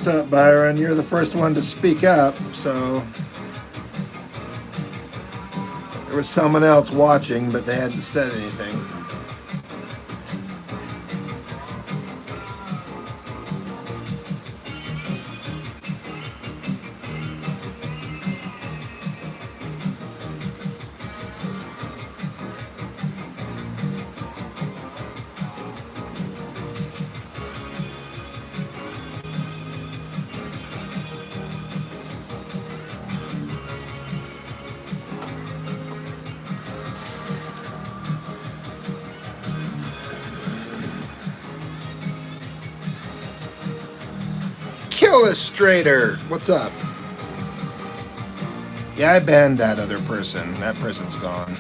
What's up, Byron? You're the first one to speak up, so there was someone else watching, but they hadn't said anything. Illustrator, what's up? Yeah, I banned that other person. That person's gone.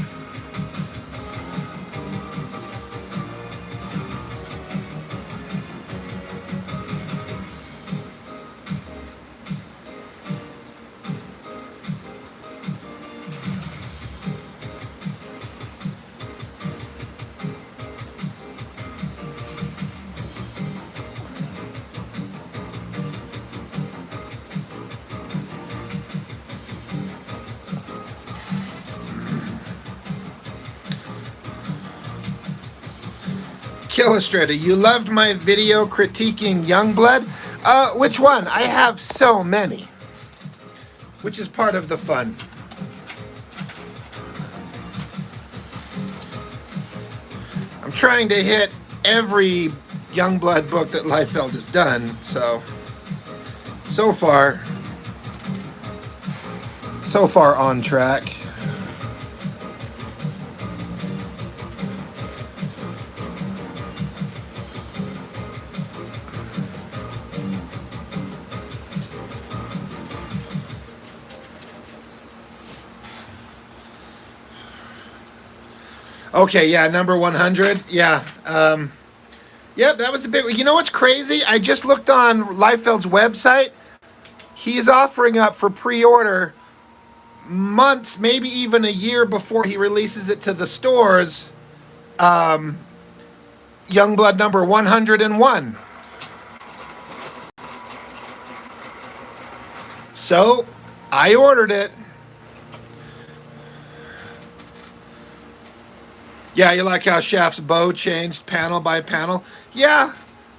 Illustrator, you loved my video critiquing Youngblood? Which one? I have so many. Which is part of the fun. I'm trying to hit every Youngblood book that Liefeld has done, so far on track. Okay, yeah, number 100. Yeah. Yeah, that was a bit. You know what's crazy? I just looked on Liefeld's website. He's offering up for pre-order months, maybe even a year before he releases it to the stores. Youngblood number 101. So, I ordered it. Yeah, you like how Shaft's bow changed panel by panel? Yeah,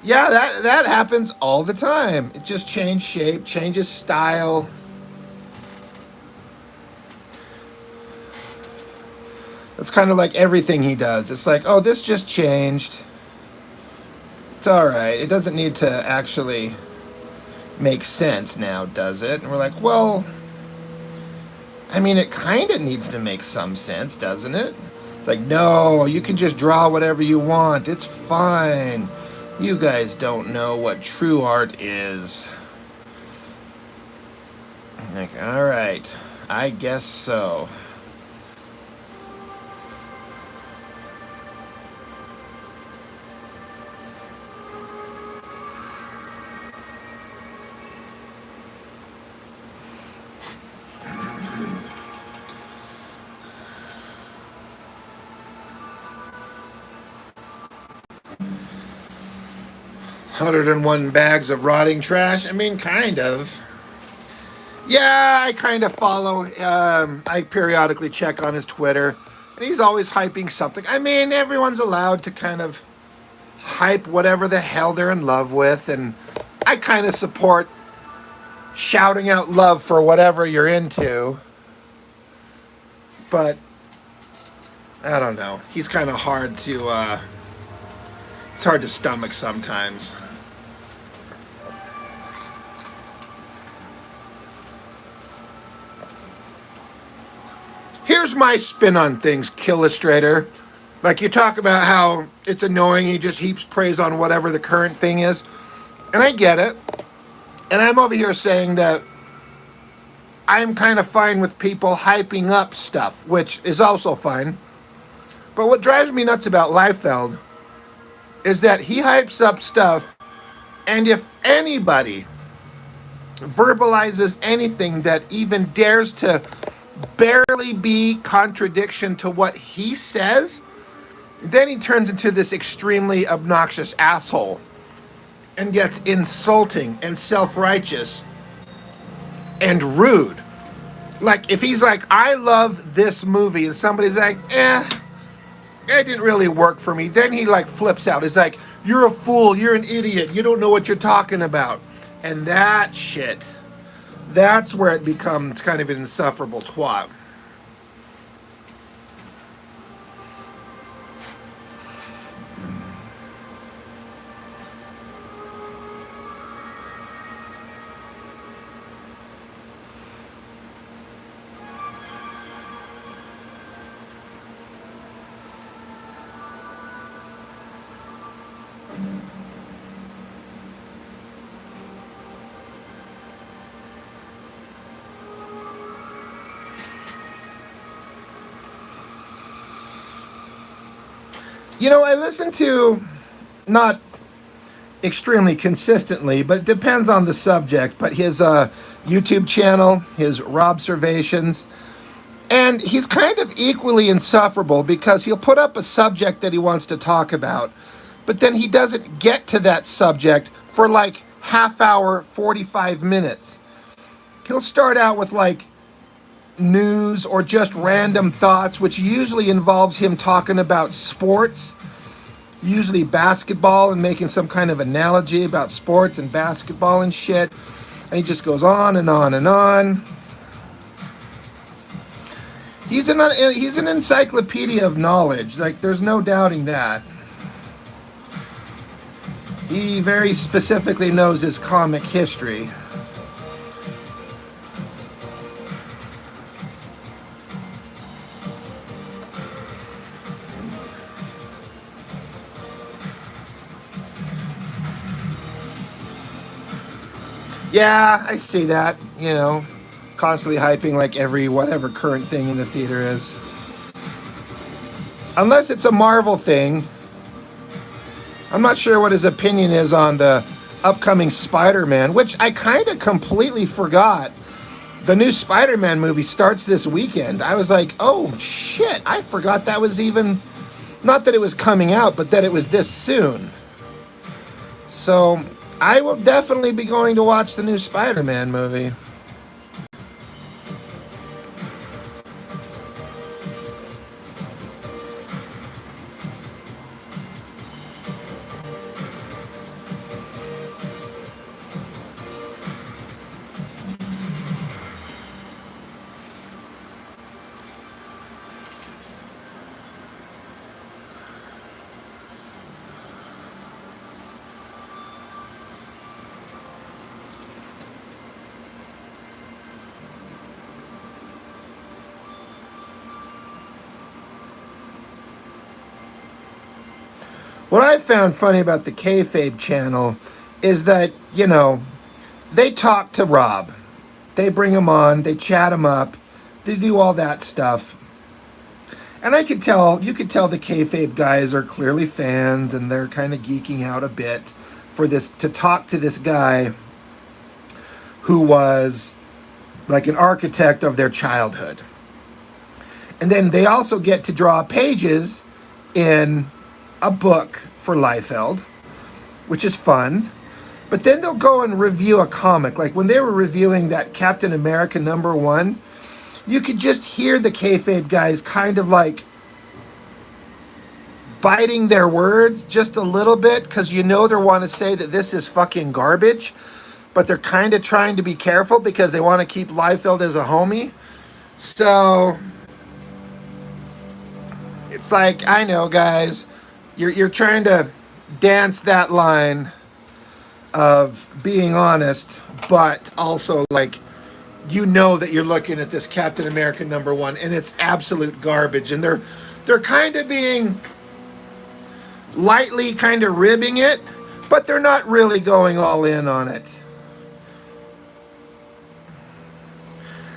that happens all the time. It just changes shape, changes style. It's kind of like everything he does. It's like, oh, this just changed. It's all right. It doesn't need to actually make sense now, does it? And we're like, well, I mean, it kind of needs to make some sense, doesn't it? It's like, no, you can just draw whatever you want. It's fine. You guys don't know what true art is. Like, all right, I guess so. $101 bags of rotting trash. I mean, kind of. Yeah, I kind of follow. I periodically check on his Twitter, and he's always hyping something. I mean, everyone's allowed to kind of hype whatever the hell they're in love with, and I kind of support shouting out love for whatever you're into. But I don't know. He's kind of hard to. It's hard to stomach sometimes. Here's my spin on things, Killustrator. Like, you talk about how it's annoying, he just heaps praise on whatever the current thing is. And I get it. And I'm over here saying that I'm kind of fine with people hyping up stuff, which is also fine. But what drives me nuts about Liefeld is that he hypes up stuff, and if anybody verbalizes anything that even dares to barely be contradiction to what he says, then he turns into this extremely obnoxious asshole. and gets insulting and self-righteous and rude. Like, if he's like, I love this movie, and somebody's like, it didn't really work for me, then he like flips out. He's like, you're a fool, you're an idiot, you don't know what you're talking about. And that shit, that's where it becomes kind of an insufferable twat. You know, I listen to, not extremely consistently, but it depends on the subject, but his YouTube channel, his Robservations, and he's kind of equally insufferable because he'll put up a subject that he wants to talk about, but then he doesn't get to that subject for like half hour, 45 minutes. He'll start out with like news or just random thoughts, which usually involves him talking about sports, usually basketball, and making some kind of analogy about sports and basketball and shit. And he just goes on and on and on. He's an encyclopedia of knowledge. Like, there's no doubting that. He very specifically knows his comic history. Yeah, I see that, you know, constantly hyping like every whatever current thing in the theater is. Unless it's a Marvel thing. I'm not sure what his opinion is on the upcoming Spider-Man, which I kind of completely forgot. The new Spider-Man movie starts this weekend. I was like, oh shit, I forgot that was even, not that it was coming out, but that it was this soon. So I will definitely be going to watch the new Spider-Man movie. What I found funny about the Kayfabe channel is that, you know, they talk to Rob. They bring him on, they chat him up, they do all that stuff. And you could tell the Kayfabe guys are clearly fans and they're kind of geeking out a bit for this, to talk to this guy who was like an architect of their childhood. And then they also get to draw pages in a book for Liefeld, which is fun. But then they'll go and review a comic. Like when they were reviewing that Captain America #1, you could just hear the Kayfabe guys kind of like biting their words just a little bit, because you know they want to say that this is fucking garbage, but they're kind of trying to be careful because they want to keep Liefeld as a homie. So it's like, I know, guys, you're trying to dance that line of being honest, but also like, you know that you're looking at this Captain America #1 and it's absolute garbage, and they're kind of being lightly kind of ribbing it, but they're not really going all in on it.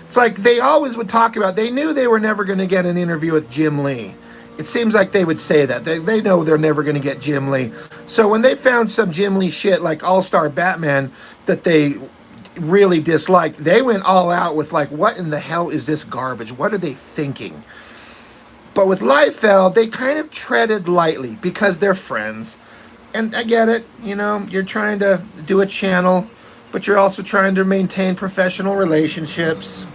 It's like they always would talk about, they knew they were never going to get an interview with Jim Lee. It seems like they would say that. They know they're never going to get Jim Lee. So when they found some Jim Lee shit like All-Star Batman that they really disliked, they went all out with like, what in the hell is this garbage? What are they thinking? But with Liefeld, they kind of treaded lightly because they're friends. And I get it, you're trying to do a channel, but you're also trying to maintain professional relationships.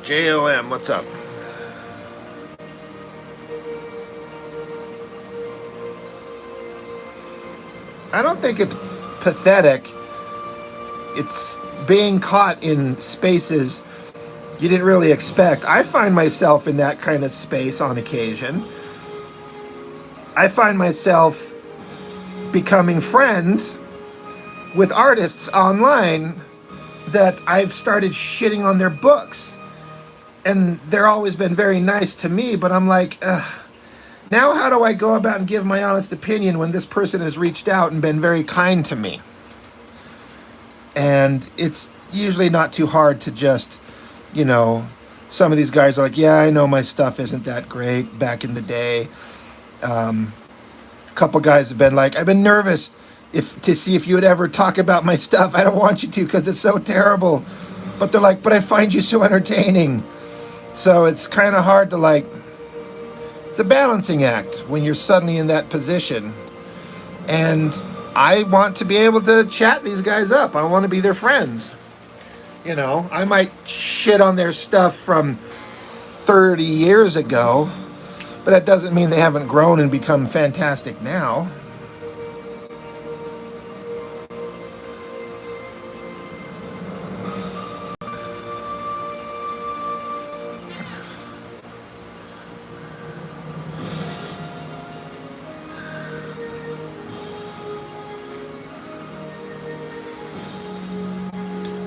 JOM, what's up? I don't think it's pathetic. It's being caught in spaces you didn't really expect. I find myself in that kind of space on occasion. I find myself becoming friends with artists online that I've started shitting on their books. And they're always been very nice to me, but I'm like, ugh. Now how do I go about and give my honest opinion when this person has reached out and been very kind to me? And it's usually not too hard to just, some of these guys are like, yeah, I know my stuff isn't that great back in the day. A couple guys have been like, I've been nervous to see if you would ever talk about my stuff. I don't want you to because it's so terrible. But they're like, but I find you so entertaining. So it's kind of hard to it's a balancing act when you're suddenly in that position. And I want to be able to chat these guys up. I want to be their friends. I might shit on their stuff from 30 years ago, but that doesn't mean they haven't grown and become fantastic now.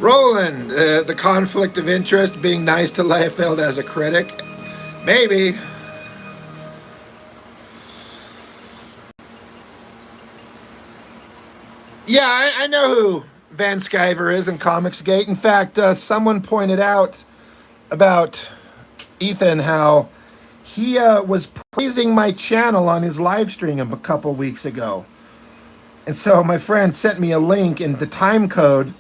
Roland, the conflict of interest, being nice to Liefeld as a critic. Maybe. Yeah, I know who Van Sciver is in Comicsgate. In fact, someone pointed out about Ethan how he was praising my channel on his live stream a couple weeks ago. And so my friend sent me a link and the time code.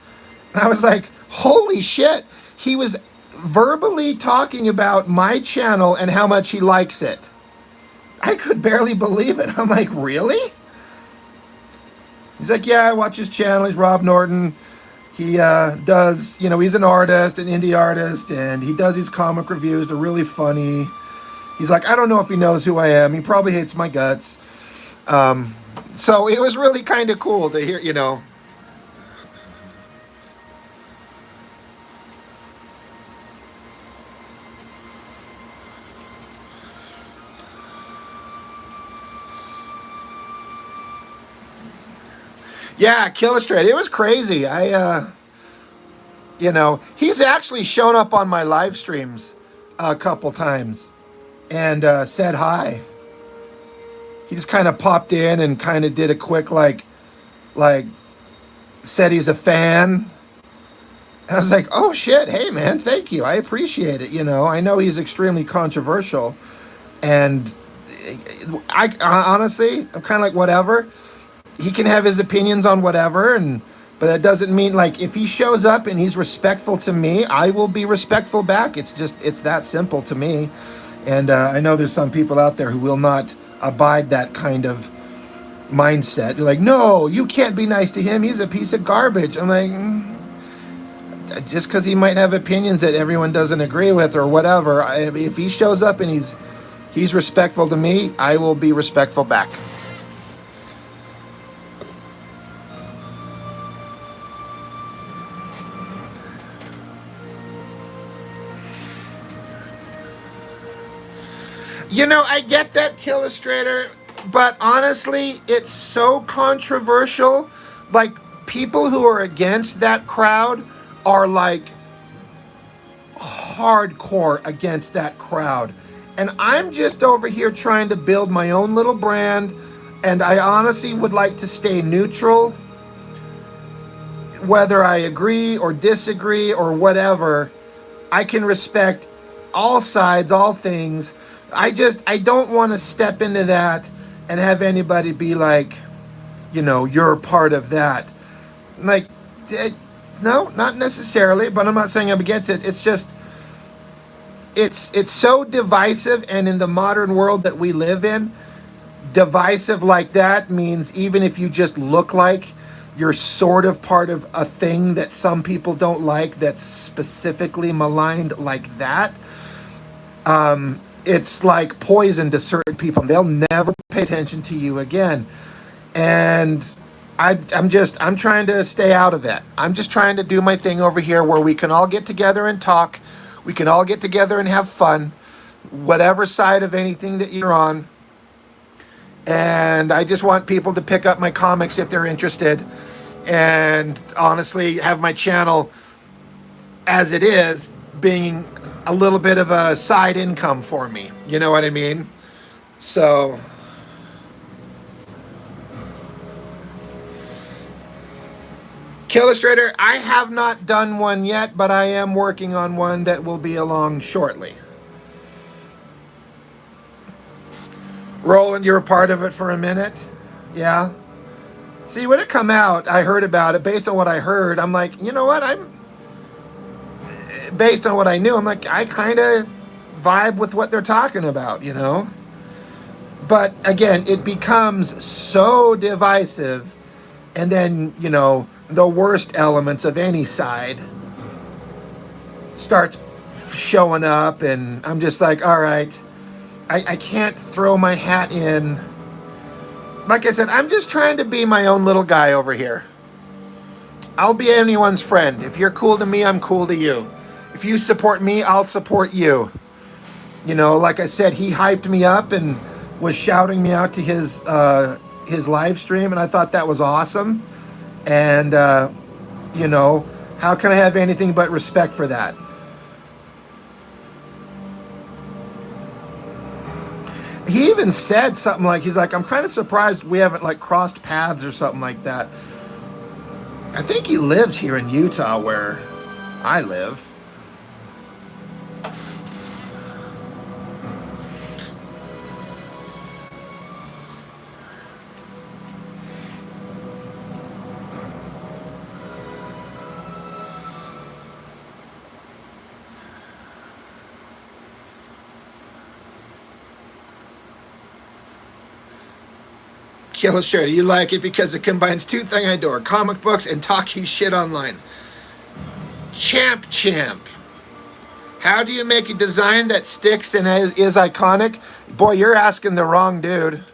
And I was like, holy shit. He was verbally talking about my channel and how much he likes it. I could barely believe it. I'm like, really? He's like, yeah, I watch his channel. He's Rob Norton. He does, he's an artist, an indie artist, and he does these comic reviews. They're really funny. He's like, I don't know if he knows who I am. He probably hates my guts. So it was really kind of cool to hear, Yeah, Killustrate. It was crazy. He's actually shown up on my live streams a couple times and said hi. He just kind of popped in and kind of did a quick said he's a fan. And I was like, oh shit, hey man, thank you. I appreciate it. I know he's extremely controversial, and I honestly, I'm kind of like whatever. He can have his opinions on whatever, but that doesn't mean if he shows up and he's respectful to me, I will be respectful back. It's that simple to me. And I know there's some people out there who will not abide that kind of mindset. They're like, no, you can't be nice to him. He's a piece of garbage. I'm like, just because he might have opinions that everyone doesn't agree with or whatever, if he shows up and he's respectful to me, I will be respectful back. I get that, Killustrator, but honestly, it's so controversial. People who are against that crowd are hardcore against that crowd. And I'm just over here trying to build my own little brand, and I honestly would like to stay neutral. Whether I agree or disagree or whatever, I can respect all sides, all things. I don't want to step into that and have anybody be like, you're part of that. Like, no, not necessarily, but I'm not saying I'm against it. It's just, it's so divisive, and in the modern world that we live in, divisive like that means even if you just look like you're sort of part of a thing that some people don't like, that's specifically maligned like that, it's like poison to certain people. They'll never pay attention to you again. And I'm trying to stay out of it. I'm just trying to do my thing over here where we can all get together and talk. We can all get together and have fun, whatever side of anything that you're on. And I just want people to pick up my comics if they're interested. And honestly, have my channel as it is being a little bit of a side income for me. You know what I mean? So, Killustrator, I have not done one yet, but I am working on one that will be along shortly. Roland, you're a part of it for a minute? Yeah? See, when it come out, I heard about it. Based on what I heard, I'm like, you know what? Based on what I knew, I'm like, I kind of vibe with what they're talking about, But again, it becomes so divisive, and then, the worst elements of any side starts showing up, and I'm just like, all right, I can't throw my hat in. Like I said, I'm just trying to be my own little guy over here. I'll be anyone's friend. If you're cool to me, I'm cool to you. If you support me, I'll support you. Like I said, he hyped me up and was shouting me out to his live stream, and I thought that was awesome. And, how can I have anything but respect for that? He even said something like, he's like, I'm kind of surprised we haven't like crossed paths or something like that. I think he lives here in Utah where I live. Illustrator, you like it because it combines two things I adore: comic books and talking shit online. Champ. How do you make a design that sticks and is iconic? Boy, you're asking the wrong dude.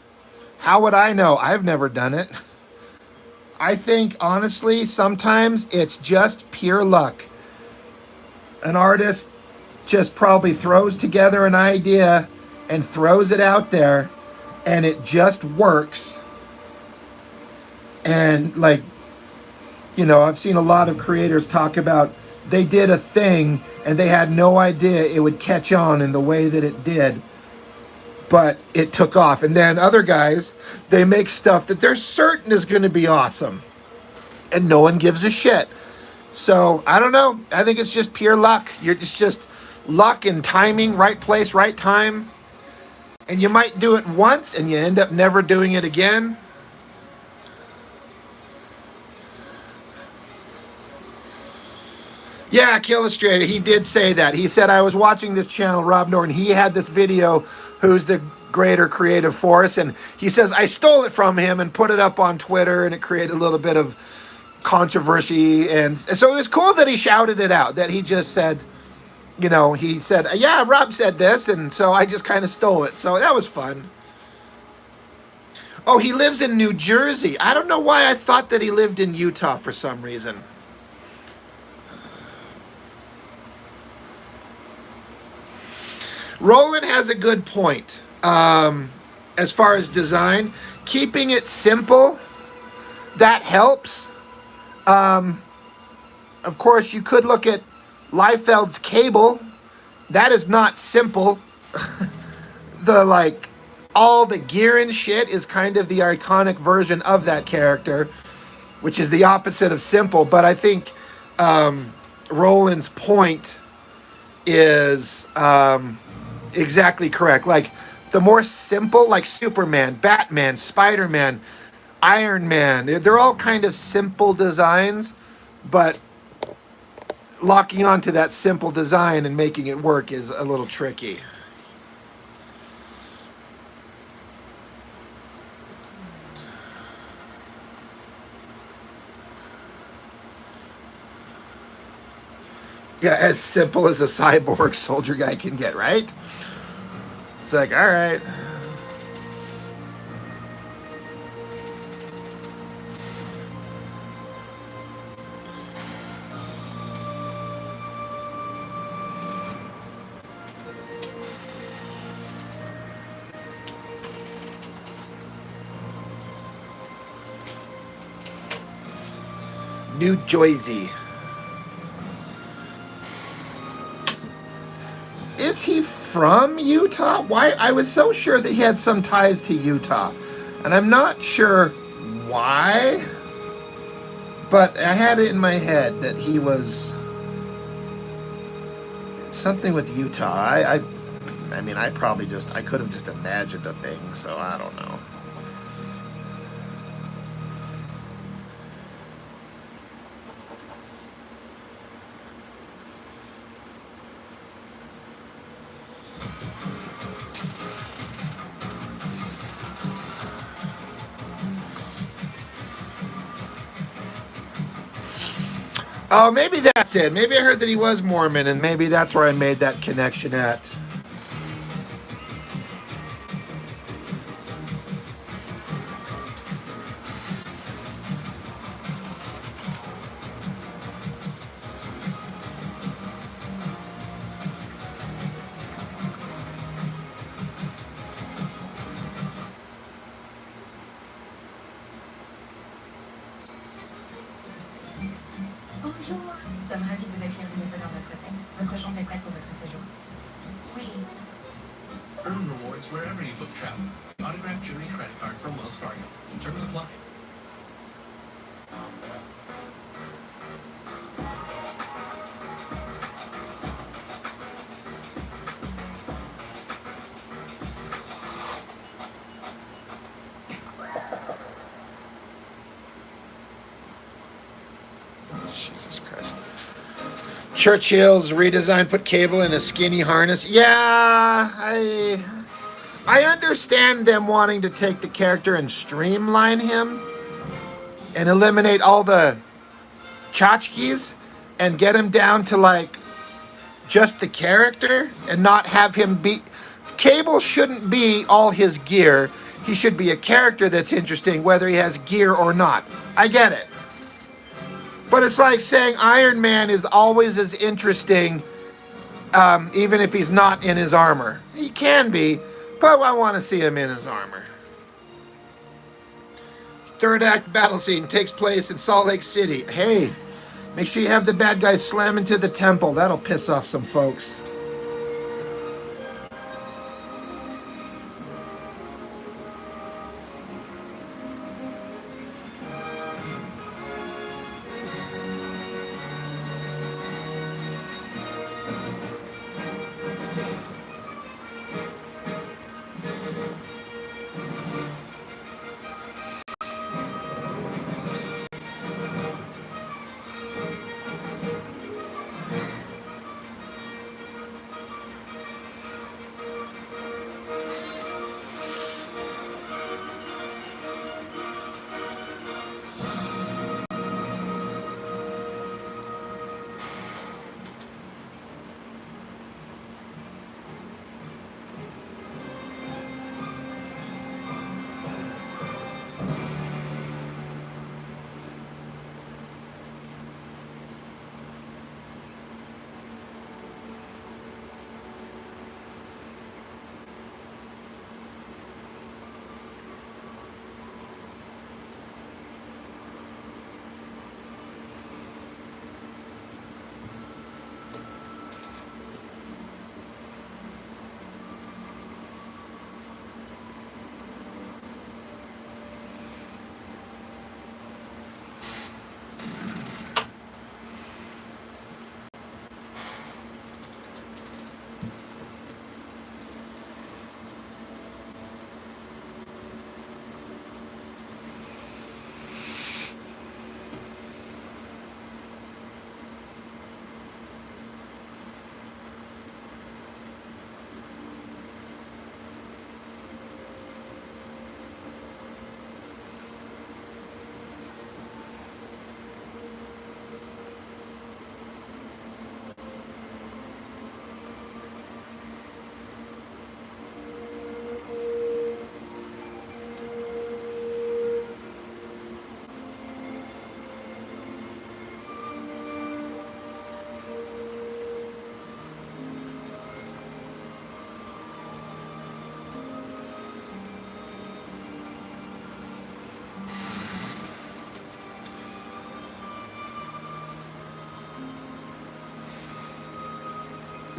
How would I know? I've never done it. I think, honestly, sometimes it's just pure luck. An artist just probably throws together an idea and throws it out there, and it just works. And I've seen a lot of creators talk about they did a thing and they had no idea it would catch on in the way that it did, but it took off. And then other guys, they make stuff that they're certain is going to be awesome, and no one gives a shit. So I don't know. I think it's just pure luck. It's just luck and timing, right place, right time. And you might do it once and you end up never doing it again. Yeah, Killustrator, he did say that. He said, I was watching this channel, Rob Norton. He had this video, Who's the Greater Creative Force? And he says, I stole it from him and put it up on Twitter, and it created a little bit of controversy. And so it was cool that he shouted it out, that he just said, he said, yeah, Rob said this, and so I just kind of stole it. So that was fun. Oh, he lives in New Jersey. I don't know why I thought that he lived in Utah for some reason. Roland has a good point as far as design. Keeping it simple, that helps. Of course, you could look at Liefeld's Cable. That is not simple. All the gear and shit is kind of the iconic version of that character, which is the opposite of simple. But I think Roland's point is Exactly correct. Like the more simple, like Superman, Batman, Spider Man, Iron Man, they're all kind of simple designs, but locking onto that simple design and making it work is a little tricky. Yeah, as simple as a cyborg soldier guy can get, right? It's like, all right. New Jersey. Is he from Utah? Why? I was so sure that he had some ties to Utah, and I'm not sure why, but I had it in my head that he was something with Utah. I mean, I could have just imagined a thing, so I don't know. Oh, maybe that's it. Maybe I heard that he was Mormon, and maybe that's where I made that connection at. Bonjour. Nous sommes ravis de vous accueillir de nouveau dans notre hôtel. Votre chambre est prête pour votre séjour. Oui. Earn rewards wherever you book travel. Autographed jewelry credit card from Wells Fargo. Terms apply. Jesus Christ. Churchill's redesign put Cable in a skinny harness. Yeah, I understand them wanting to take the character and streamline him and eliminate all the tchotchkes and get him down to like just the character and not have him be. Cable shouldn't be all his gear. He should be a character that's interesting, whether he has gear or not. I get it. But it's like saying Iron Man is always as interesting, even if he's not in his armor. He can be, but I want to see him in his armor. Third act battle scene takes place in Salt Lake City. Hey, make sure you have the bad guys slam into the temple. That'll piss off some folks.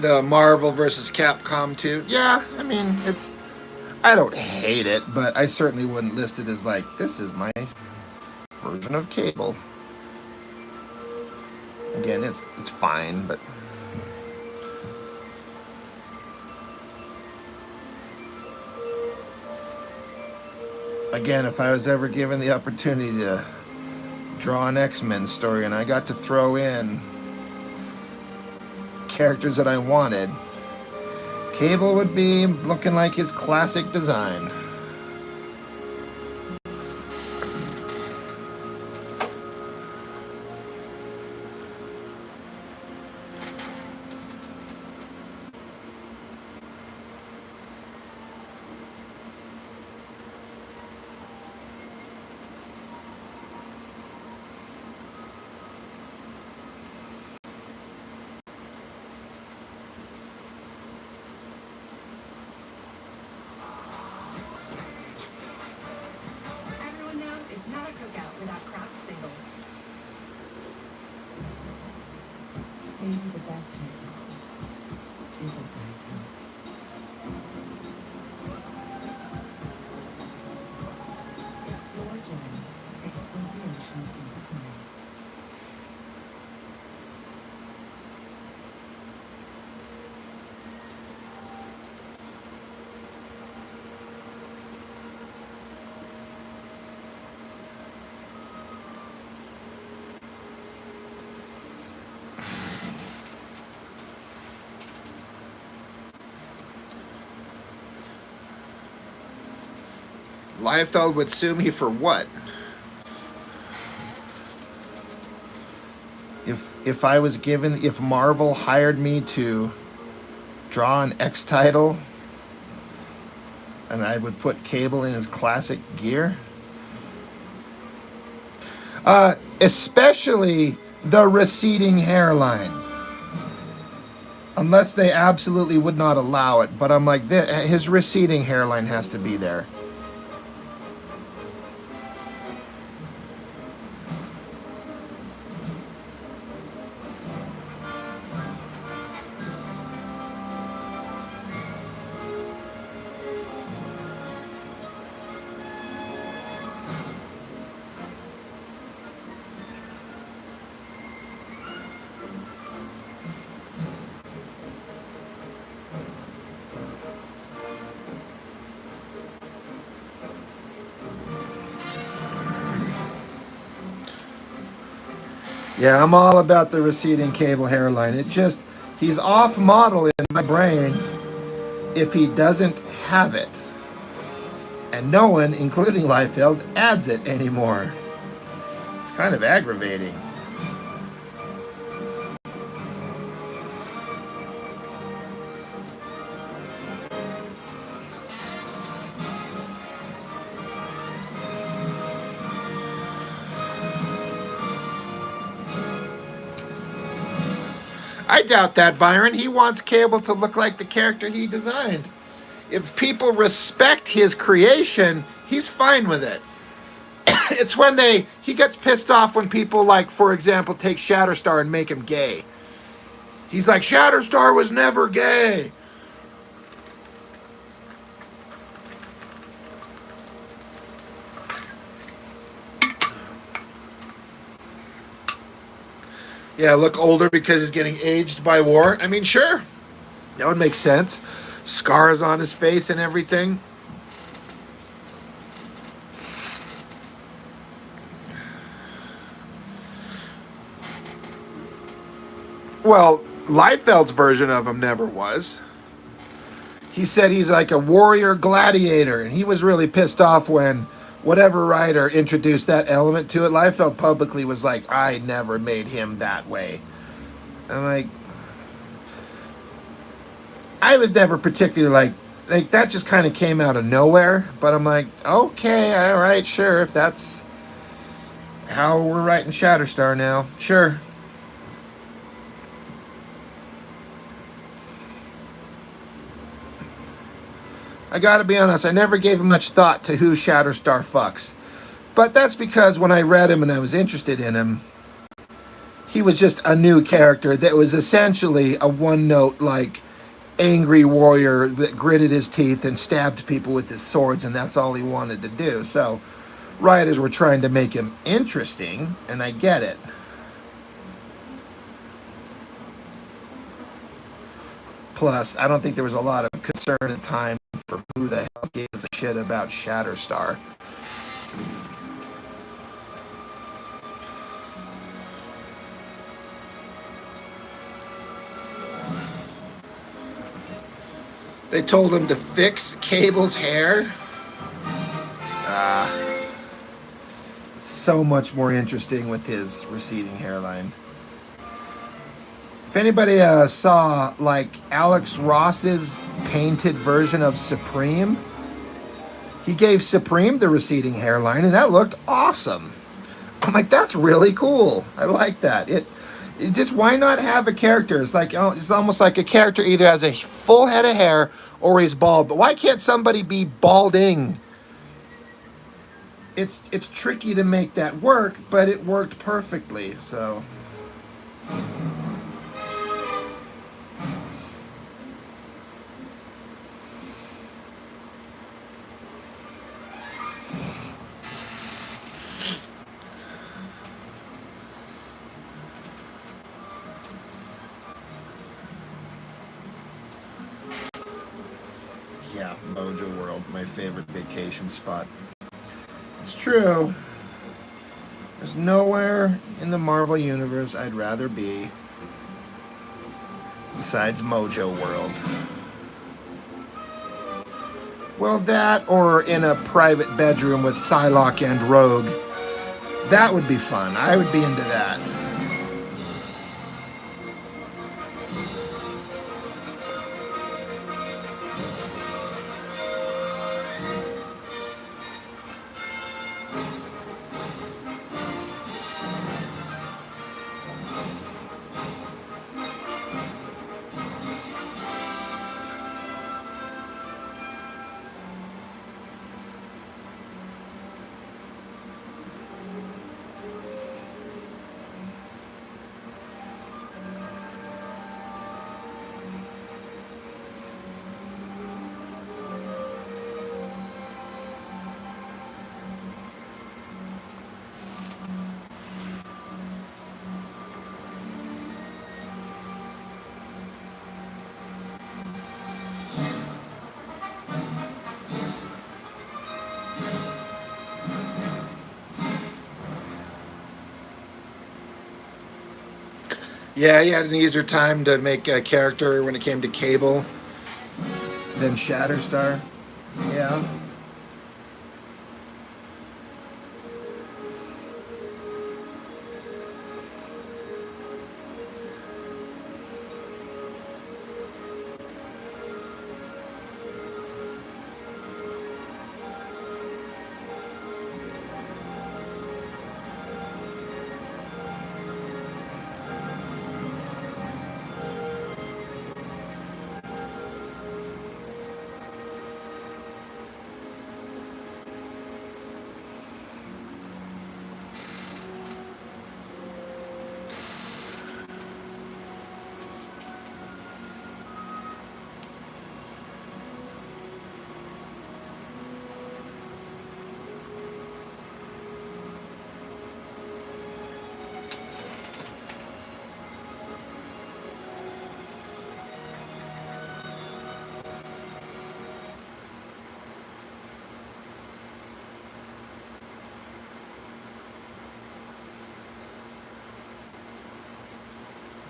The Marvel versus Capcom 2. Yeah, I mean, I don't hate it, but I certainly wouldn't list it as like, this is my version of Cable. Again, it's fine, but again, if I was ever given the opportunity to draw an X-Men story and I got to throw in characters that I wanted, Cable would be looking like his classic design. Everyone knows it's not a cookout without craft singles. Maybe the best hotel is a bathroom. Explore Gem. Explore the ocean seems to find. Liefeld would sue me for what? If I was given, if Marvel hired me to draw an X title and I would put Cable in his classic gear, especially the receding hairline, unless they absolutely would not allow it. But I'm like, his receding hairline has to be there. Yeah, I'm all about the receding Cable hairline. He's off model in my brain if he doesn't have it. And no one, including Liefeld, adds it anymore. It's kind of aggravating. I doubt that, Byron. He wants Cable to look like the character he designed. If people respect his creation, he's fine with it. It's when he gets pissed off when people, like, for example, take Shatterstar and make him gay. He's like, Shatterstar was never gay. Yeah, look older because he's getting aged by war. I mean, sure. That would make sense. Scars on his face and everything. Well, Liefeld's version of him never was. He said he's like a warrior gladiator, and he was really pissed off when whatever writer introduced that element to it. Liefeld publicly was like, I never made him that way. I'm like, I was never particularly like that just kind of came out of nowhere. But I'm like, okay, all right, sure. If that's how we're writing Shatterstar now, sure. I gotta be honest, I never gave much thought to who Shatterstar fucks. But that's because when I read him and I was interested in him, he was just a new character that was essentially a one note, like, angry warrior that gritted his teeth and stabbed people with his swords, and that's all he wanted to do. So, writers were trying to make him interesting, and I get it. Plus, I don't think there was a lot of concern at the time for who the hell gave a shit about Shatterstar. They told him to fix Cable's hair. It's so much more interesting with his receding hairline. If anybody saw like Alex Ross's painted version of Supreme, he gave Supreme the receding hairline, and that looked awesome. I'm like, that's really cool. I like that. It just, why not have a character? It's like, oh, it's almost like a character either has a full head of hair or he's bald. But why can't somebody be balding? It's tricky to make that work, but it worked perfectly. So. Yeah, Mojo World, my favorite vacation spot. It's true. There's nowhere in the Marvel Universe I'd rather be besides Mojo World. Well, that or in a private bedroom with Psylocke and Rogue. That would be fun. I would be into that. Yeah, he had an easier time to make a character when it came to Cable than Shatterstar. Yeah.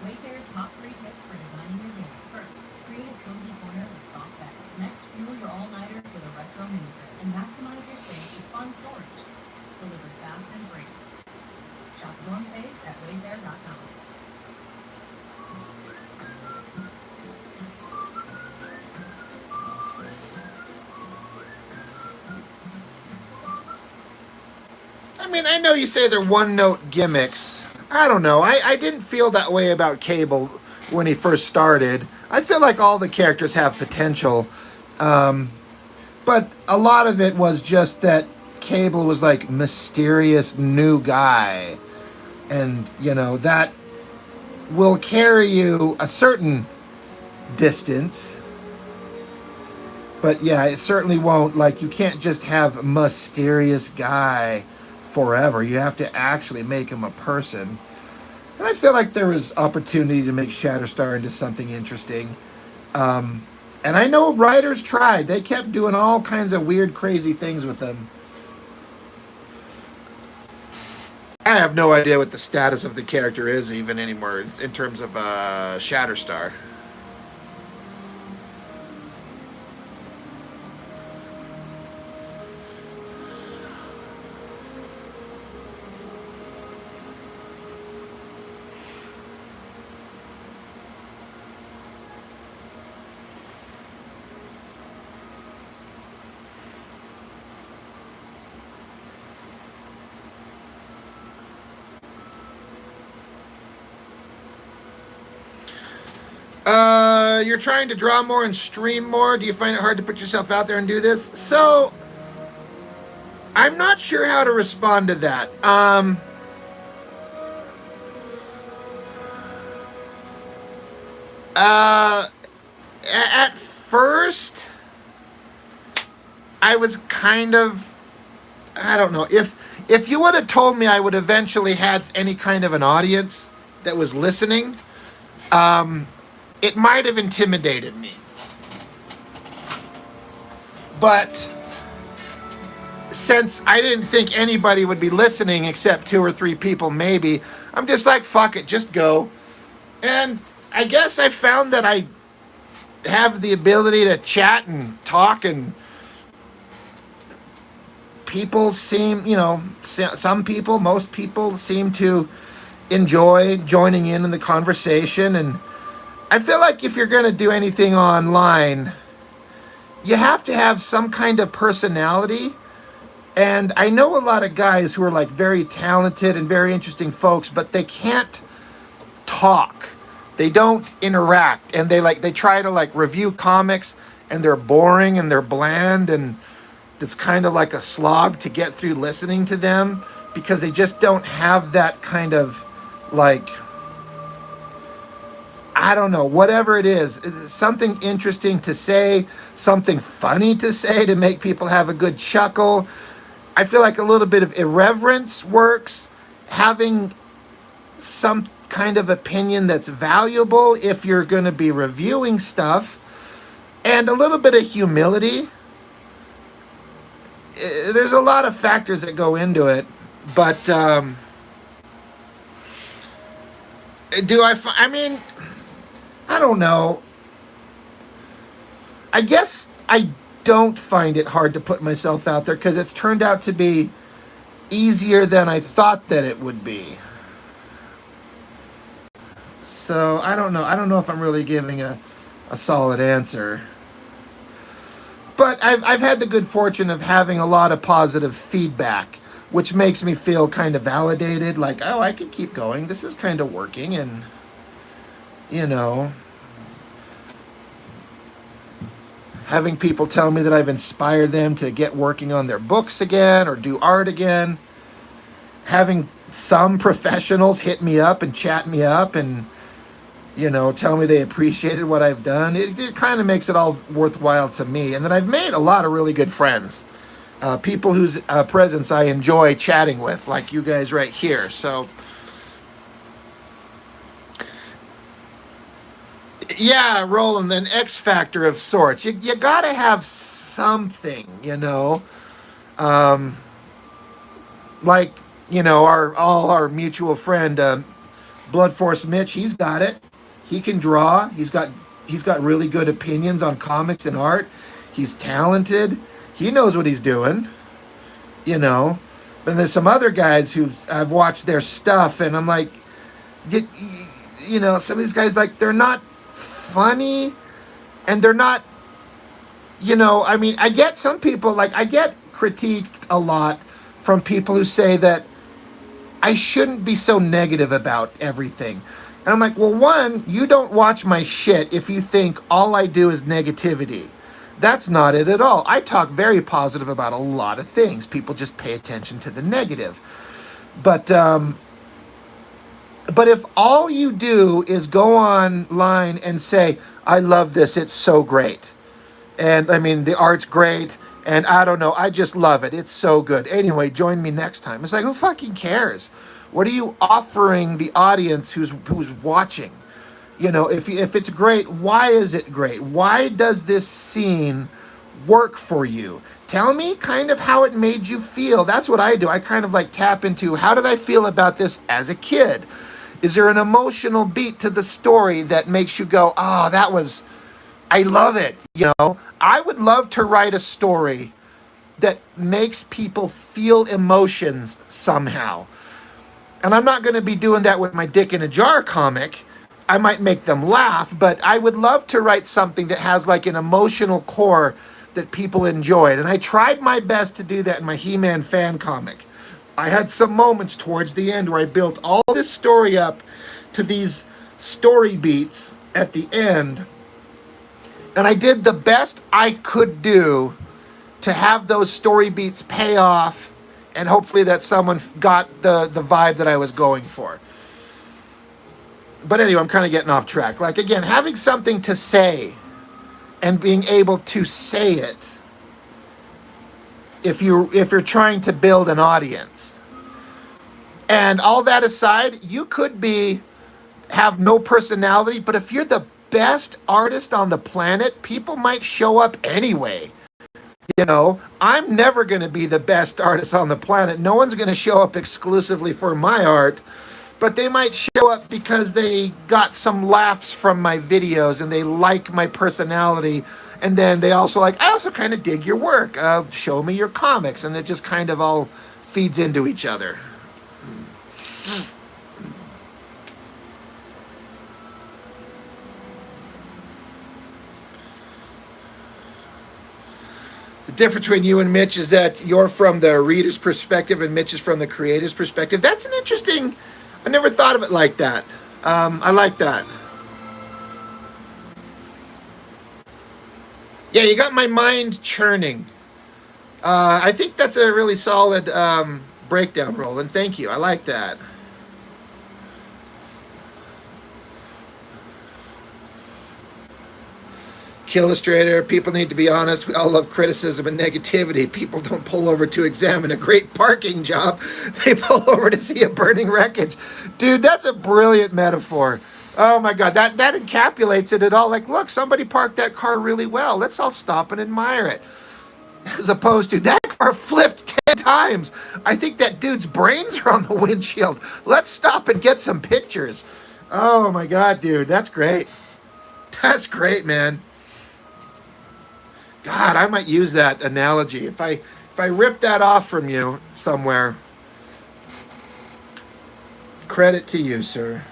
Wayfair's top 3 tips for designing your day. First, create a cozy corner with soft bed. Next, fuel your all-nighters with a retro mini fridge and maximize your space with fun storage. Delivered fast and free. Shop your faves at wayfair.com. I mean, I know you say they're one-note gimmicks. I don't know. I didn't feel that way about Cable when he first started. I feel like all the characters have potential. But a lot of it was just that Cable was like mysterious new guy. And, you know, that will carry you a certain distance. But yeah, it certainly won't. Like, you can't just have a mysterious guy forever. You have to actually make him a person. And I feel like there was opportunity to make Shatterstar into something interesting. And I know writers tried. They kept doing all kinds of weird, crazy things with them. I have no idea what the status of the character is even anymore in terms of Shatterstar. You're trying to draw more and stream more. Do you find it hard to put yourself out there and do this? So, I'm not sure how to respond to that. At first, I was kind of, I don't know, if you would have told me I would eventually had any kind of an audience that was listening, it might have intimidated me. But since I didn't think anybody would be listening except 2 or 3 people maybe, I'm just like, fuck it, just go. And I guess I found that I have the ability to chat and talk, and people seem, some people, most people seem to enjoy joining in the conversation. And I feel like if you're going to do anything online, you have to have some kind of personality. And I know a lot of guys who are like very talented and very interesting folks, but they can't talk. They don't interact, and they try to like review comics, and they're boring and they're bland, and it's kind of like a slog to get through listening to them because they just don't have that kind of like, I don't know, whatever it is, something interesting to say, something funny to say to make people have a good chuckle. I feel like a little bit of irreverence works. Having some kind of opinion that's valuable if you're going to be reviewing stuff, and a little bit of humility. There's a lot of factors that go into it, but I mean, I don't know. I guess I don't find it hard to put myself out there because it's turned out to be easier than I thought that it would be. So I don't know. I don't know if I'm really giving a solid answer. But I've had the good fortune of having a lot of positive feedback, which makes me feel kind of validated. Like, oh, I can keep going. This is kind of working. And, having people tell me that I've inspired them to get working on their books again or do art again. Having some professionals hit me up and chat me up and, tell me they appreciated what I've done. It kind of makes it all worthwhile to me. And then I've made a lot of really good friends. People whose presence I enjoy chatting with, like you guys right here. So, yeah, Roland, an X factor of sorts. You got to have something, like, our mutual friend, Blood Force Mitch, he's got it. He can draw. He's got really good opinions on comics and art. He's talented. He knows what he's doing. But there's some other guys who I've watched their stuff, and I'm like, some of these guys, like, they're not funny, and they're not, I mean, I get some people, like, I get critiqued a lot from people who say that I shouldn't be so negative about everything. And I'm like, well, one, you don't watch my shit if you think all I do is negativity. That's not it at all. I talk very positive about a lot of things. People just pay attention to the negative. But But if all you do is go online and say, I love this, it's so great. And I mean, the art's great. And I don't know, I just love it. It's so good. Anyway, join me next time. It's like, who fucking cares? What are you offering the audience who's watching? You know, if it's great, why is it great? Why does this scene work for you? Tell me kind of how it made you feel. That's what I do. I kind of like tap into, how did I feel about this as a kid? Is there an emotional beat to the story that makes you go, oh, that was, I love it. You know, I would love to write a story that makes people feel emotions somehow. And I'm not going to be doing that with my Dick in a Jar comic. I might make them laugh, but I would love to write something that has like an emotional core that people enjoyed. And I tried my best to do that in my He-Man fan comic. I had some moments towards the end where I built all this story up to these story beats at the end. And I did the best I could do to have those story beats pay off, and hopefully that someone got the vibe that I was going for. But anyway, I'm kind of getting off track. Like, again, having something to say and being able to say it if you're trying to build an audience. And all that aside, you could have no personality, but if you're the best artist on the planet, people might show up anyway. You know, I'm never going to be the best artist on the planet. No one's going to show up exclusively for my art, but they might show up because they got some laughs from my videos and they like my personality. And then they also like, I also kind of dig your work. Show me your comics. And it just kind of all feeds into each other. The difference between you and Mitch is that you're from the reader's perspective and Mitch is from the creator's perspective. That's an interesting, I never thought of it like that. I like that. Yeah, you got my mind churning. I think that's a really solid breakdown, Roland. Thank you. I like that. Illustrator, people need to be honest. We all love criticism and negativity. People don't pull over to examine a great parking job. They pull over to see a burning wreckage. Dude, that's a brilliant metaphor. Oh my God, that encapsulates it at all. Like, look, somebody parked that car really well. Let's all stop and admire it. As opposed to, that car flipped 10 times. I think that dude's brains are on the windshield. Let's stop and get some pictures. Oh my God, dude, that's great. That's great, man. God, I might use that analogy. If I rip that off from you somewhere, credit to you, sir.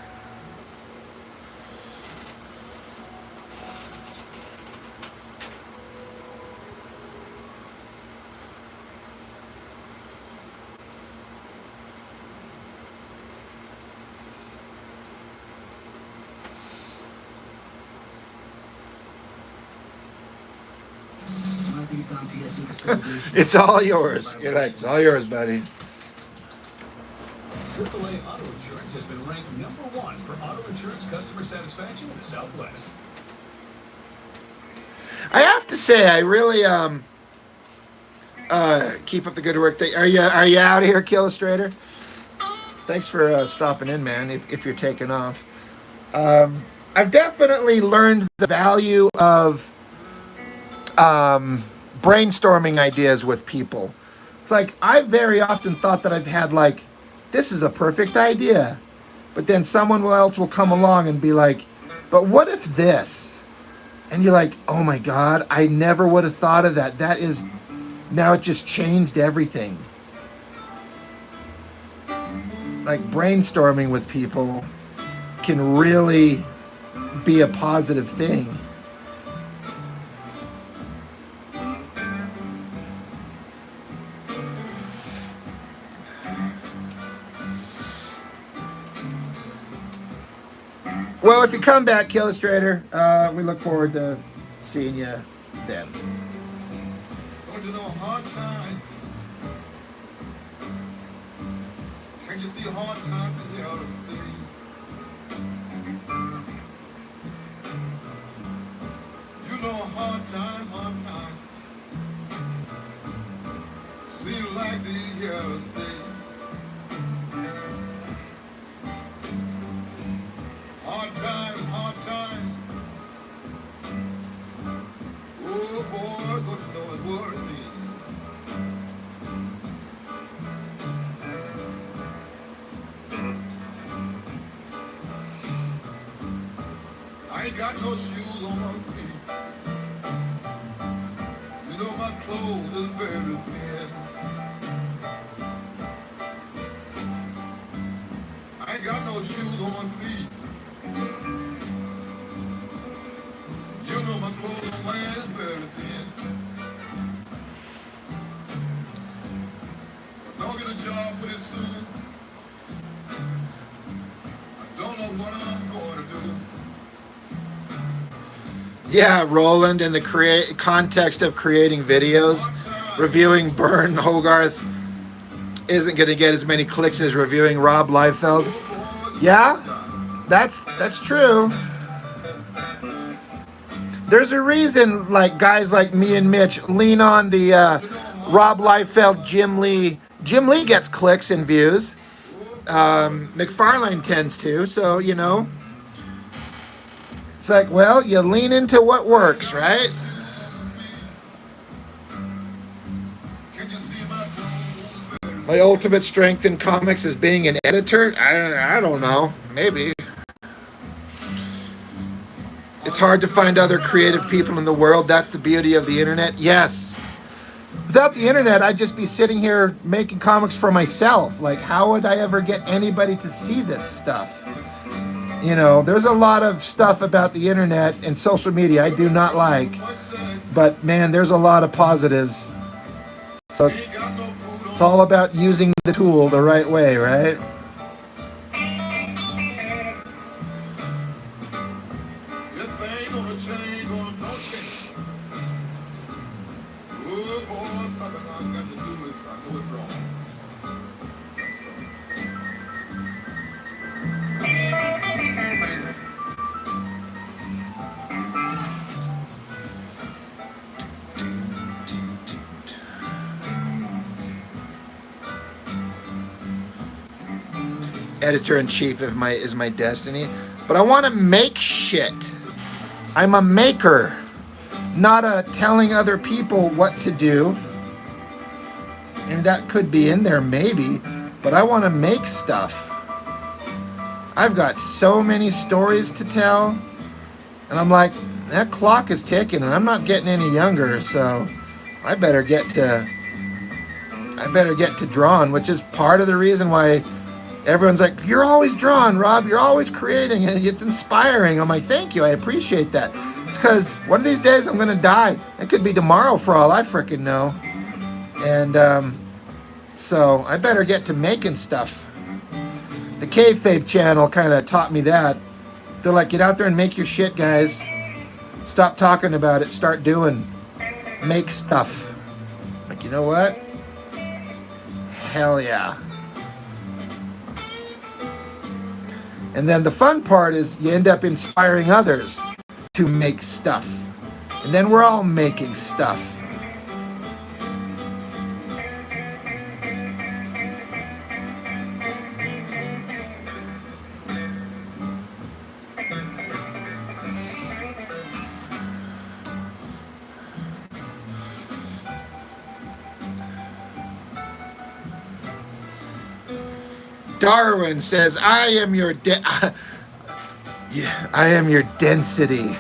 It's all yours. You're like, it's all yours, buddy. AAA Auto Insurance has been ranked #1 for auto insurance customer satisfaction in the Southwest. I have to say, I really keep up the good work. Are you out of here, Illustrator? Thanks for stopping in, man. If you're taking off, I've definitely learned the value of brainstorming ideas with people. It's like, I very often thought that I've had like, this is a perfect idea. But then someone else will come along and be like, but what if this? And you're like, oh my God, I never would have thought of that. That is, now it just changed everything. Like, brainstorming with people can really be a positive thing. Well, if you come back, Illustrator, we look forward to seeing you then. Going to know hard times. Can you see hard times in the outer city? might be here to stay. Hard times, hard times. Oh boy, don't you know it worries me. I ain't got no shoes on my feet. You know my clothes is very thin. I ain't got no shoes on my feet. You know my clothes on my head is very thin. But don't get a job pretty soon. I don't know what I'm going to do. Yeah, Roland, in the context of creating videos, reviewing Burn Hogarth isn't going to get as many clicks as reviewing Rob Liefeld. Yeah, that's true. There's a reason, like guys like me and Mitch lean on the Rob Liefeld, Jim Lee. Jim Lee gets clicks and views. McFarlane tends to, so you know. It's like, well, you lean into what works, right? My ultimate strength in comics is being an editor? I don't know. Maybe. It's hard to find other creative people in the world. That's the beauty of the internet. Yes. Without the internet, I'd just be sitting here making comics for myself. Like, how would I ever get anybody to see this stuff? You know, there's a lot of stuff about the internet and social media I do not like. But, man, there's a lot of positives. So it's all about using the tool the right way, right? Editor-in-chief is my destiny, but I want to make shit. I'm a maker, not a telling other people what to do. And that could be in there maybe, but I want to make stuff. I've got so many stories to tell, and I'm like, that clock is ticking, and I'm not getting any younger, so I better get to drawing, which is part of the reason why everyone's like, you're always drawing, Rob. You're always creating, and it's inspiring. I'm like, thank you. I appreciate that. It's because one of these days I'm going to die. It could be tomorrow for all I freaking know. And so I better get to making stuff. The Kayfabe channel kind of taught me that. They're like, get out there and make your shit, guys. Stop talking about it. Start doing. Make stuff. Like, you know what? Hell yeah. And then the fun part is you end up inspiring others to make stuff. And then we're all making stuff. Darwin says, I am your I am your density.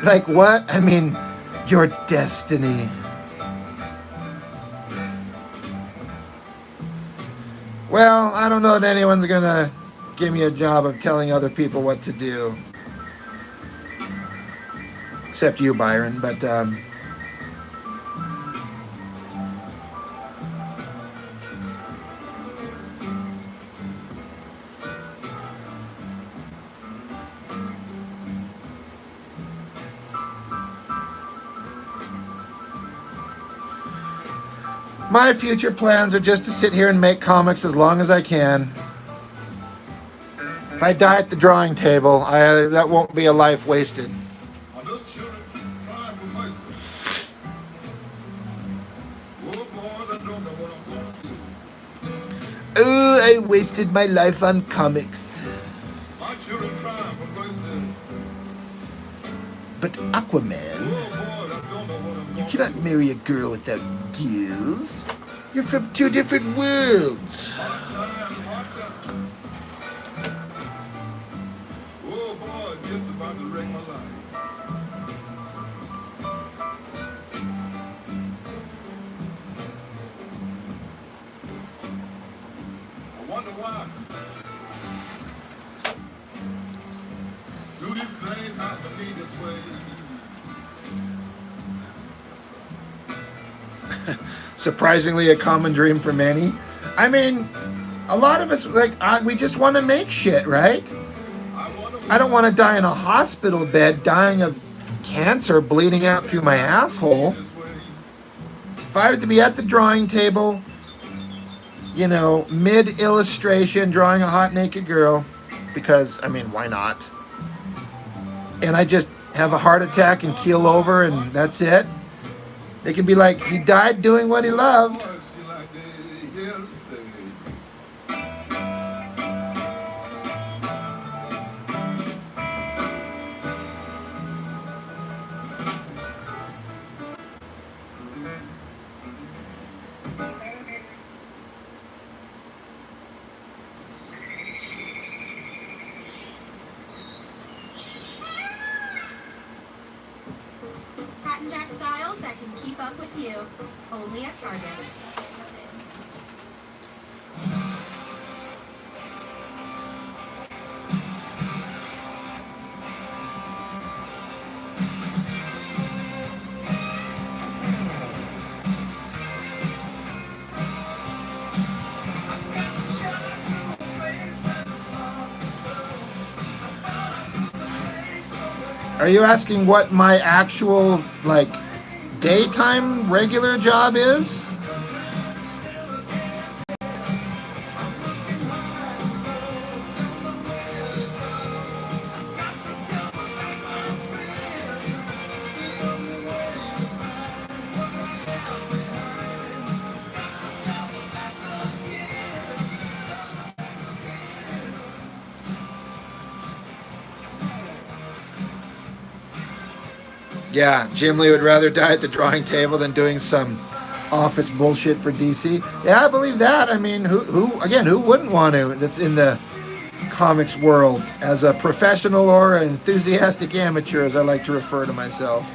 Like what? I mean, your destiny. Well, I don't know that anyone's gonna give me a job of telling other people what to do. Except you, Byron, but my future plans are just to sit here and make comics as long as I can. If I die at the drawing table, that won't be a life wasted. My little children crying for mercy. Oh boy, I don't know what Oh, I wasted my life on comics. My children trying for first city. But Aquaman, Oh boy, I don't know what I'm you gonna cannot do. marry a girl without gills. You're from two different worlds. Oh boy, just about to wreck my life. I wonder why. Do these things have to be this way? Surprisingly, a common dream for many. I mean, a lot of us we just want to make shit, right? I wonder I don't want to die in a hospital bed, dying of cancer, bleeding out through my asshole. this way. If I had to be at the drawing table, mid illustration, drawing a hot naked girl, because I mean, why not? And I just have a heart attack and keel over, and that's it. They can be like, he died doing what he loved. Boy, she like they here to stay. Hat and Jack styles that can keep up with you. Only at Target. Are you asking what my actual, daytime regular job is? Yeah, Jim Lee would rather die at the drawing table than doing some office bullshit for DC. Yeah, I believe that. I mean, who wouldn't want to? That's in the comics world as a professional or an enthusiastic amateur, as I like to refer to myself.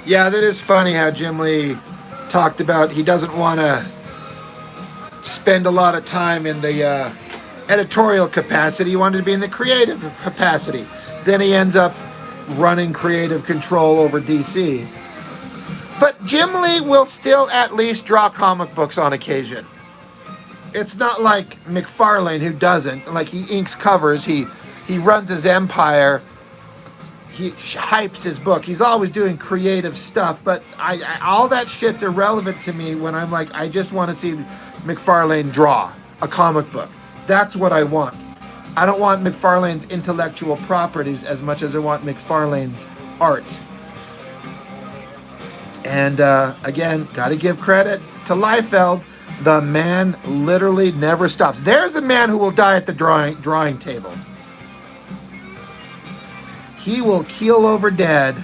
Yeah, that is funny how Jim Lee talked about he doesn't want to spend a lot of time in the editorial capacity. He wanted to be in the creative capacity. Then he ends up running creative control over DC. But Jim Lee will still at least draw comic books on occasion. It's not like McFarlane, who doesn't. Like, he inks covers, he runs his empire, he hypes his book. He's always doing creative stuff, but I all that shit's irrelevant to me when I'm like, I just want to see McFarlane draw a comic book. That's what I want. I don't want McFarlane's intellectual properties as much as I want McFarlane's art. And again, got to give credit to Liefeld. The man literally never stops. There's a man who will die at the drawing table. he will keel over dead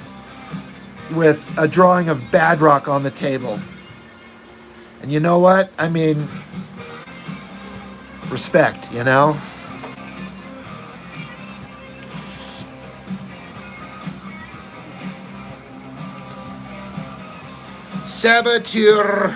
with a drawing of Badrock on the table. And you know what? I mean, respect, you know? Saboteur.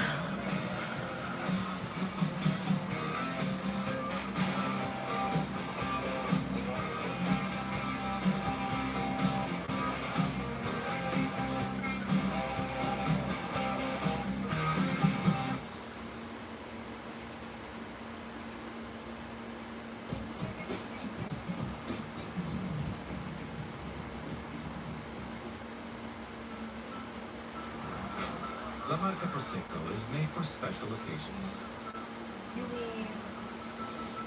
La Marca Prosecco is made for special occasions. You mean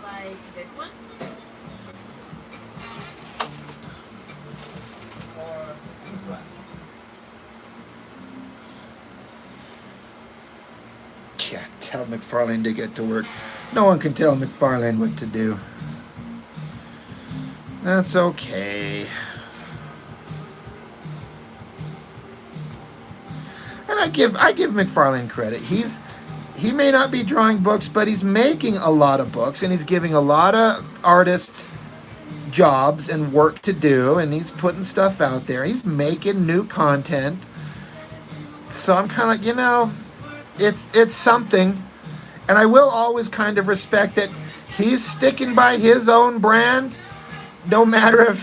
like this one? Or this one. Yeah, tell McFarlane to get to work. No one can tell McFarlane what to do. That's okay. And I give McFarlane credit. He may not be drawing books, but he's making a lot of books, and he's giving a lot of artists jobs and work to do, and he's putting stuff out there. He's making new content. So I'm kind of, you know, it's something. And I will always kind of respect that he's sticking by his own brand, no matter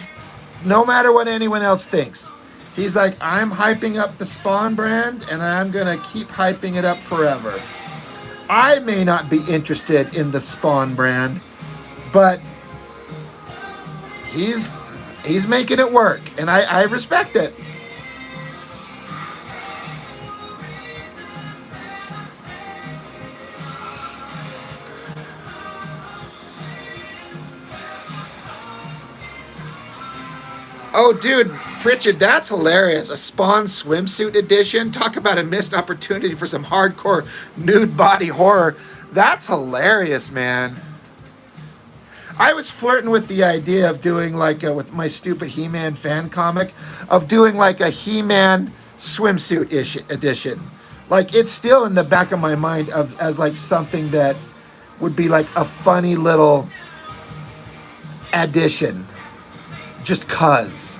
what anyone else thinks. He's like, I'm hyping up the Spawn brand, and I'm going to keep hyping it up forever. I may not be interested in the Spawn brand, but he's making it work, and I respect it. Oh, dude, Pritchard, that's hilarious. A Spawn swimsuit edition. Talk about a missed opportunity for some hardcore nude body horror. That's hilarious, man. I was flirting with the idea of doing like with my stupid He-Man fan comic, of doing like a He-Man swimsuit edition. Like, it's still in the back of my mind as like something that would be like a funny little addition. Just cuz.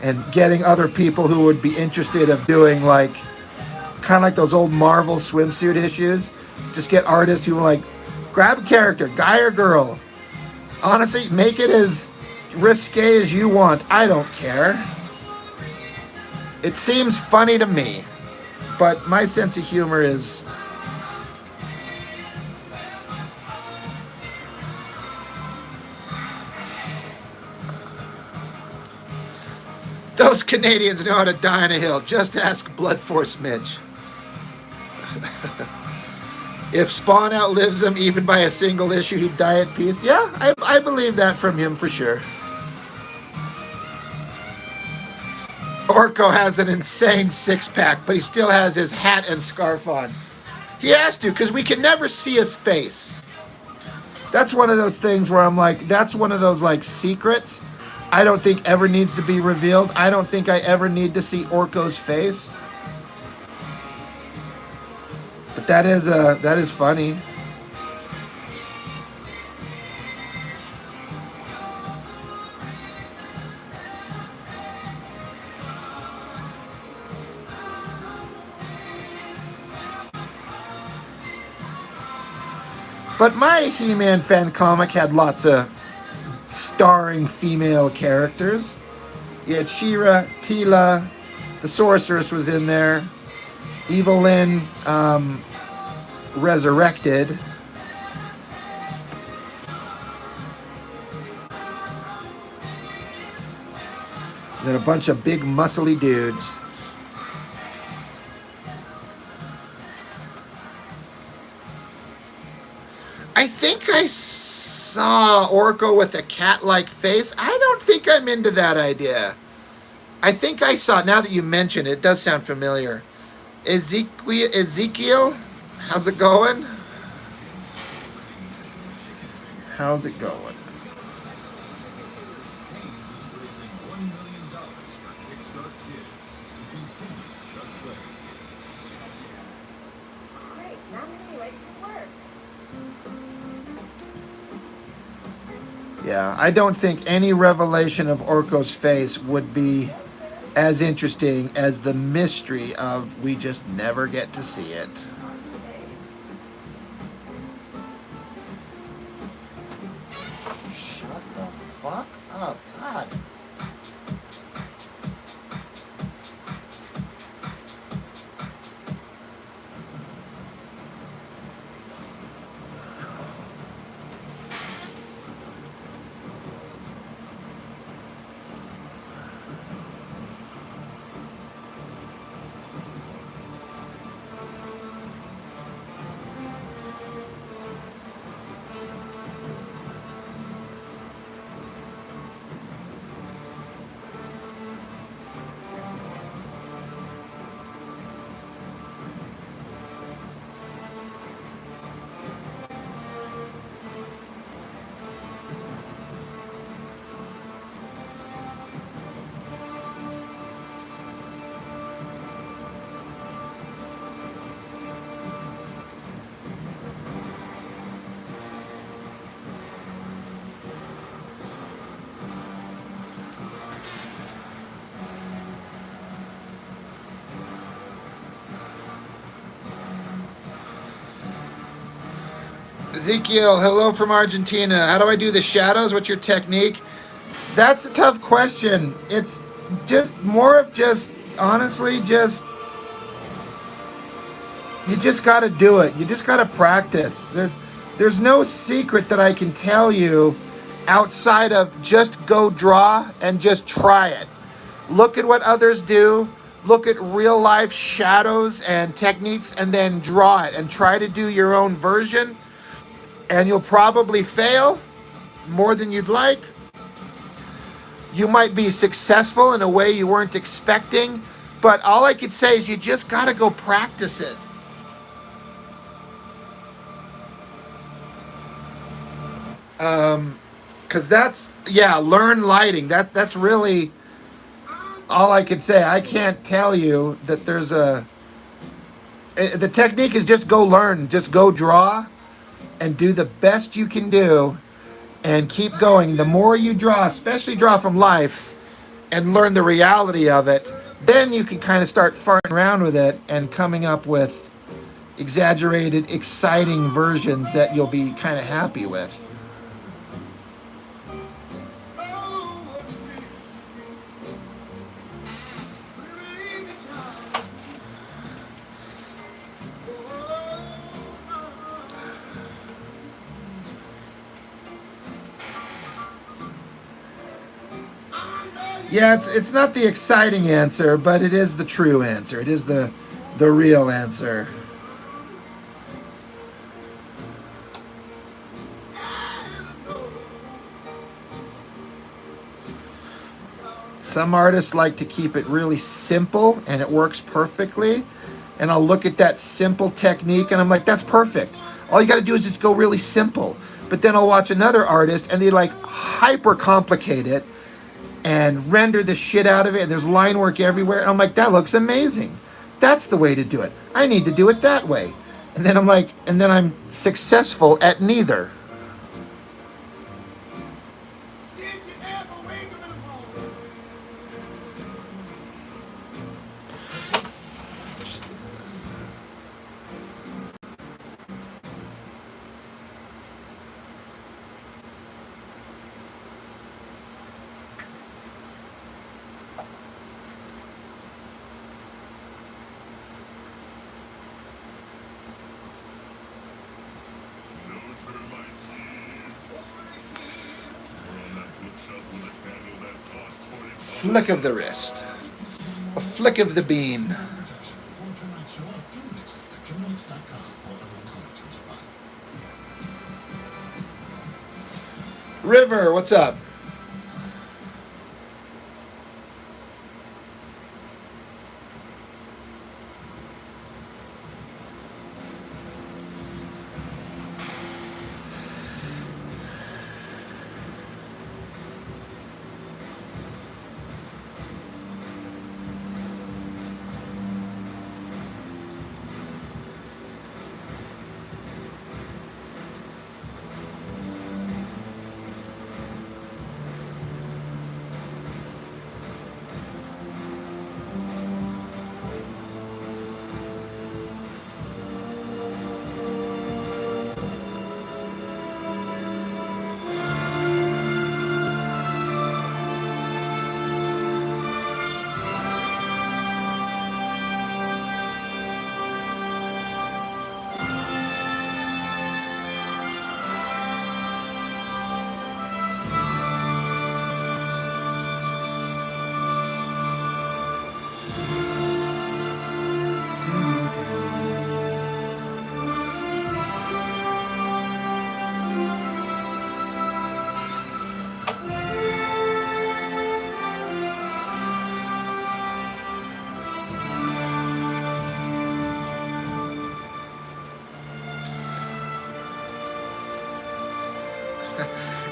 And getting other people who would be interested of doing like kind of like those old Marvel swimsuit issues. Just get artists who are like, grab a character, guy or girl. Honestly, make it as risque as you want. I don't care. It seems funny to me, but my sense of humor is those Canadians know how to die on a hill. Just ask Blood Force Mitch. If Spawn outlives him even by a single issue, he'd die at peace. Yeah, I believe that from him for sure. Orko has an insane six-pack, but he still has his hat and scarf on. He has to, because we can never see his face. That's one of those things where I'm like, that's one of those like secrets I don't think ever needs to be revealed. I don't think I ever need to see Orko's face. But that is funny. But my He-Man fan comic had lots of starring female characters. You had She-Ra, Teela, the Sorceress was in there, Evil-Lyn resurrected. Then a bunch of big muscly dudes. I think I saw Orko with a cat-like face. I don't think I'm into that idea. I think I saw, now that you mention it, it does sound familiar. Ezekiel? How's it going? How's it going? Haynes is raising $1 million Yeah, I don't think any revelation of Orko's face would be as interesting as the mystery of we just never get to see it. Shut the fuck up, God. Ezekiel, hello from Argentina. How do I do the shadows? What's your technique? That's a tough question. It's just more of just, honestly, just, you just got to do it. You just got to practice. There's no secret that I can tell you outside of just go draw and just try it. Look at what others do. Look at real life shadows and techniques and then draw it and try to do your own version. And you'll probably fail more than you'd like. You might be successful in a way you weren't expecting, but all I could say is you just got to go practice it. Because that's, yeah, learn lighting. That's really all I could say. I can't tell you that there's the technique is just go learn, just go draw and do the best you can do and keep going. The more you draw, especially draw from life and learn the reality of it, then you can kind of start farting around with it and coming up with exaggerated, exciting versions that you'll be kind of happy with. Yeah, it's not the exciting answer, but it is the true answer. It is the real answer. Some artists like to keep it really simple and it works perfectly. And I'll look at that simple technique and I'm like, that's perfect. All you got to do is just go really simple. But then I'll watch another artist and they like hyper complicate it and render the shit out of it, and there's line work everywhere. And I'm like, that looks amazing. That's the way to do it. I need to do it that way. And then I'm like, and then I'm successful at neither. Flick of the wrist. A flick of the bean. River, what's up?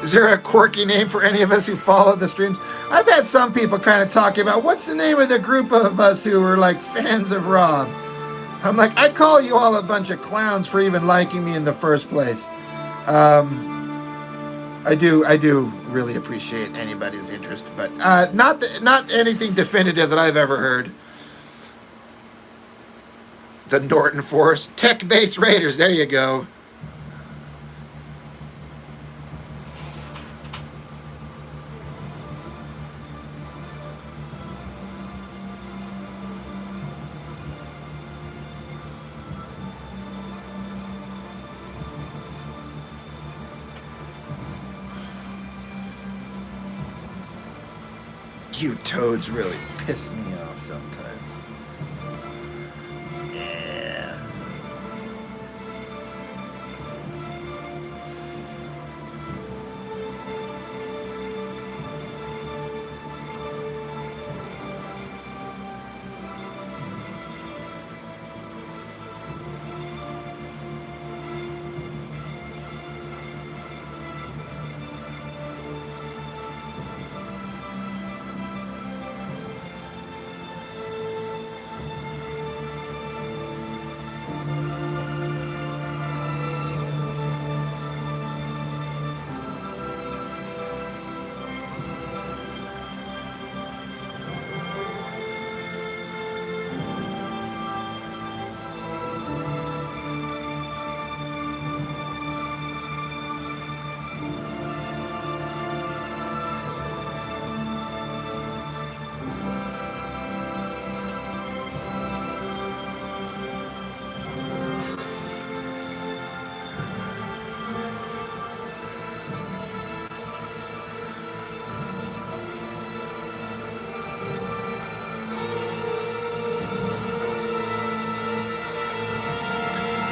Is there a quirky name for any of us who follow the streams? I've had some people kind of talking about what's the name of the group of us who are like fans of Rob. I'm like, I call you all a bunch of clowns for even liking me in the first place. I do really appreciate anybody's interest, but not anything definitive that I've ever heard. The Norton Force Tech-based Raiders. There you go. You toads really piss me off sometimes. Yeah.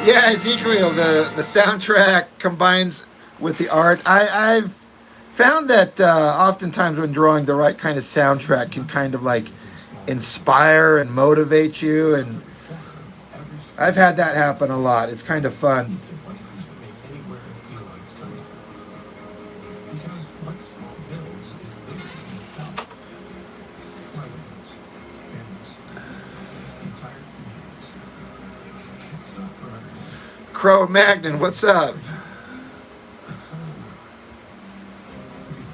Yeah, Ezekiel, the soundtrack combines with the art. I've found that oftentimes when drawing, the right kind of soundtrack can kind of like inspire and motivate you, and I've had that happen a lot. It's kind of fun. Places that make anywhere feel like somewhere. Because what small builds is bigger than itself. Livelihoods, families, entire communities. It's not for everyone. Crow Magnon, what's up? It's not enough. Really,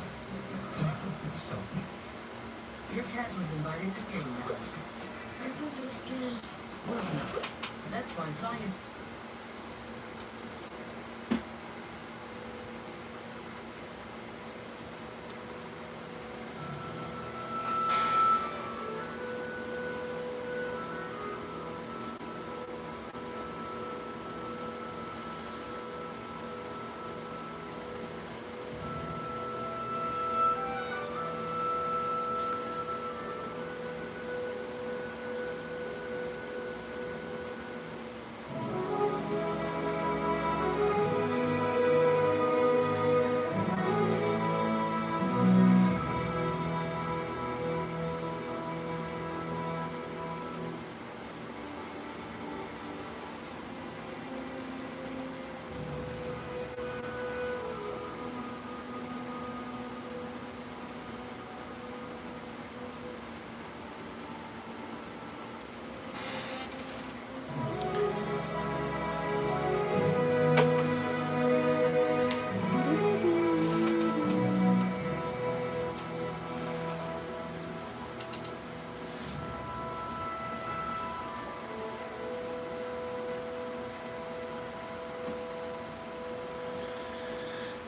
thankful for the self-made. Your cat was invited to Kingdom. Her sensitive skin. That's why science.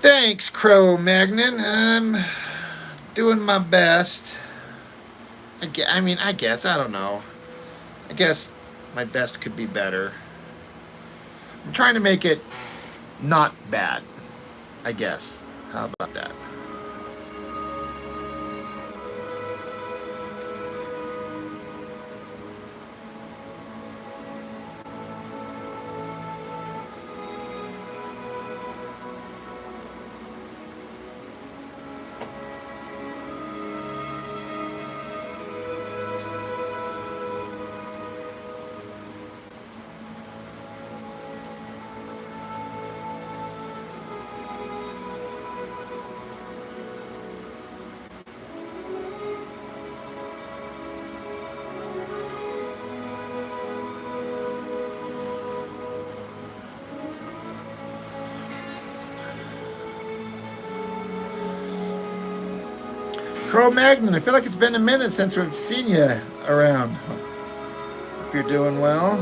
Thanks, Crow Magnon. I'm doing my best. I guess, I don't know. I guess my best could be better. I'm trying to make it not bad, I guess. How about that? Cro-Magnon, I feel like it's been a minute since we've seen you around. Hope you're doing well.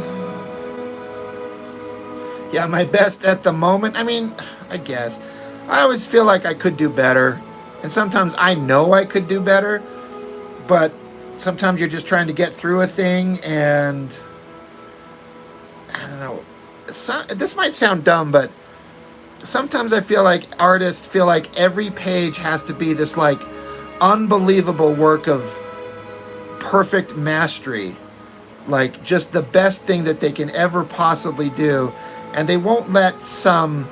Yeah, my best at the moment. I mean, I guess. I always feel like I could do better. And sometimes I know I could do better. But sometimes you're just trying to get through a thing and... I don't know. This might sound dumb, but sometimes I feel like artists feel like every page has to be this like unbelievable work of perfect mastery, like just the best thing that they can ever possibly do, and they won't let some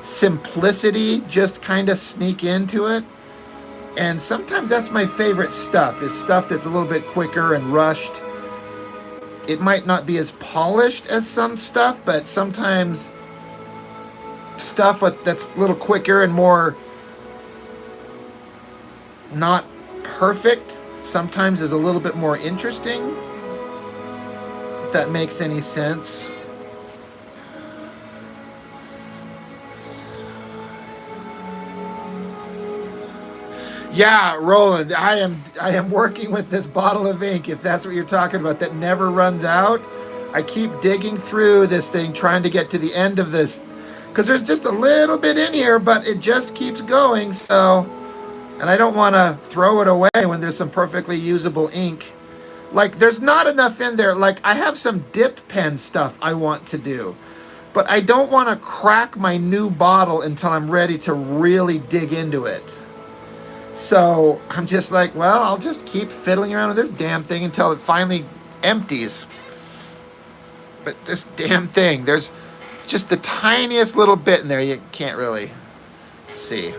simplicity just kind of sneak into it. And sometimes that's my favorite stuff, is stuff that's a little bit quicker and rushed. It might not be as polished as some stuff, but sometimes stuff that's a little quicker and more not perfect sometimes is a little bit more interesting, if that makes any sense. Yeah, Roland, I am working with this bottle of ink, if that's what you're talking about, that never runs out. I keep digging through this thing, trying to get to the end of this, because there's just a little bit in here, but it just keeps going, so... And I don't want to throw it away when there's some perfectly usable ink. Like, there's not enough in there. Like, I have some dip pen stuff I want to do, but I don't want to crack my new bottle until I'm ready to really dig into it. So I'm just like, well, I'll just keep fiddling around with this damn thing until it finally empties. But this damn thing, there's just the tiniest little bit in there you can't really see.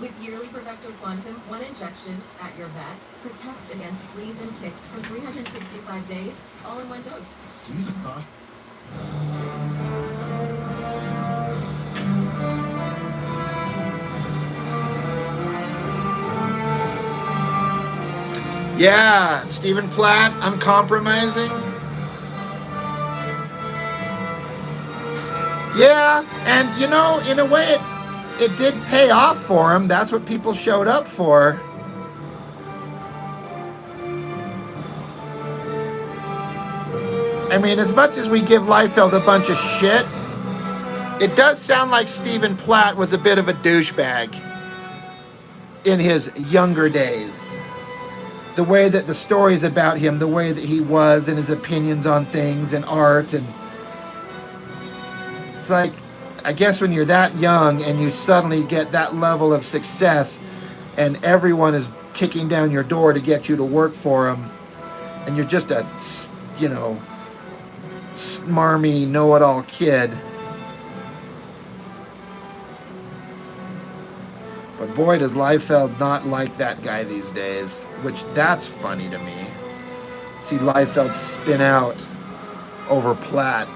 With yearly Perfecto Quantum, one injection at your vet protects against fleas and ticks for 365 days, all in one dose. Use of caution. Yeah, Stephen Platt, uncompromising. Yeah, and you know, in a way it did pay off for him. That's what people showed up for. I mean, as much as we give Liefeld a bunch of shit, it does sound like Stephen Platt was a bit of a douchebag in his younger days. The way that the stories about him, the way that he was, and his opinions on things and art, and it's like, I guess when you're that young and you suddenly get that level of success and everyone is kicking down your door to get you to work for them, and you're just a, you know, smarmy know-it-all kid. But boy, does Liefeld not like that guy these days, which that's funny to me. See Liefeld spin out over Platt.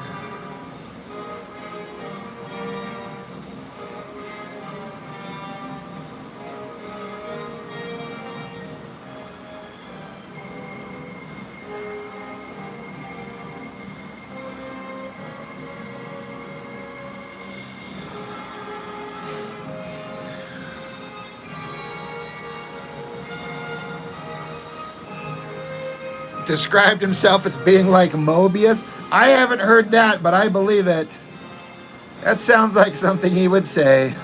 Described himself as being like Mobius. I haven't heard that, but I believe it. That sounds like something he would say.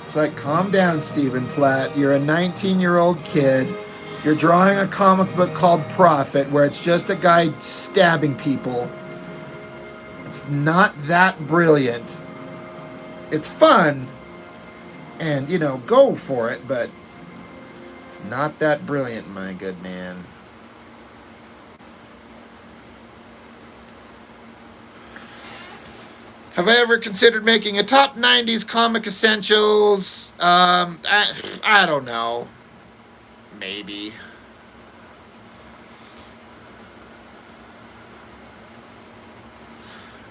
It's like, calm down, Stephen Platt. You're a 19-year-old kid. You're drawing a comic book called Prophet, where it's just a guy stabbing people. It's not that brilliant. It's fun, and, you know, go for it, but it's not that brilliant, my good man. Have I ever considered making a top 90s comic essentials? I don't know. Maybe.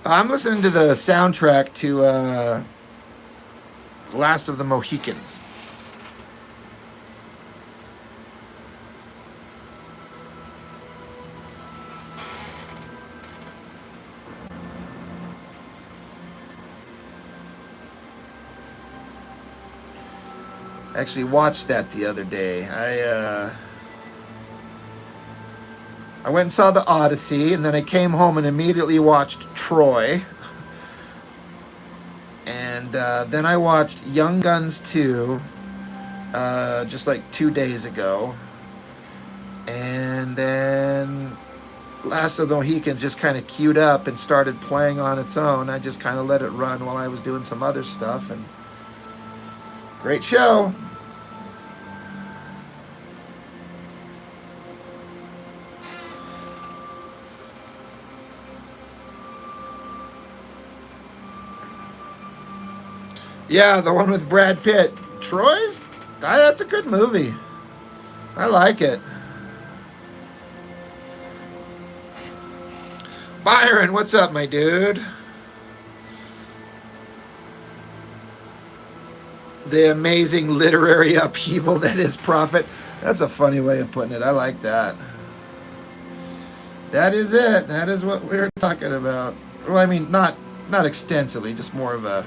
I'm listening to the soundtrack to Last of the Mohicans. I actually watched that the other day. I went and saw the Odyssey, and then I came home and immediately watched Troy. And then I watched Young Guns 2 just like 2 days ago. And then Last of the Mohicans just kind of queued up and started playing on its own. I just kind of let it run while I was doing some other stuff. And great show. Yeah, the one with Brad Pitt. Troy's? That's a good movie. I like it. Byron, what's up, my dude? The amazing literary upheaval that is Prophet. That's a funny way of putting it. I like that. That is it. That is what we're talking about. Well, I mean, not extensively, just more of a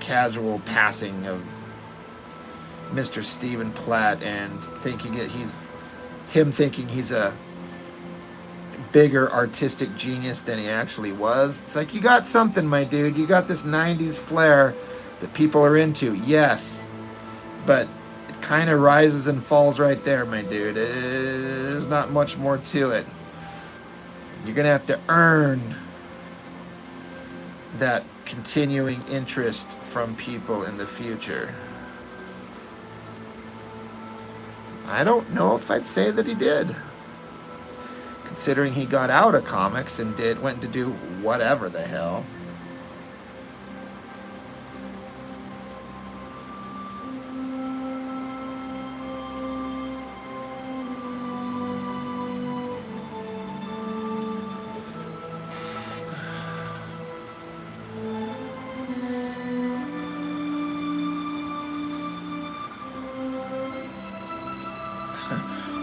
casual passing of Mr. Stephen Platt and thinking he's a bigger artistic genius than he actually was. It's like, you got something, my dude. You got this 90s flair that people are into. Yes. But it kind of rises and falls right there, my dude. There's not much more to it. You're going to have to earn that continuing interest from people in the future. I don't know if I'd say that he did, considering he got out of comics and went to do whatever the hell.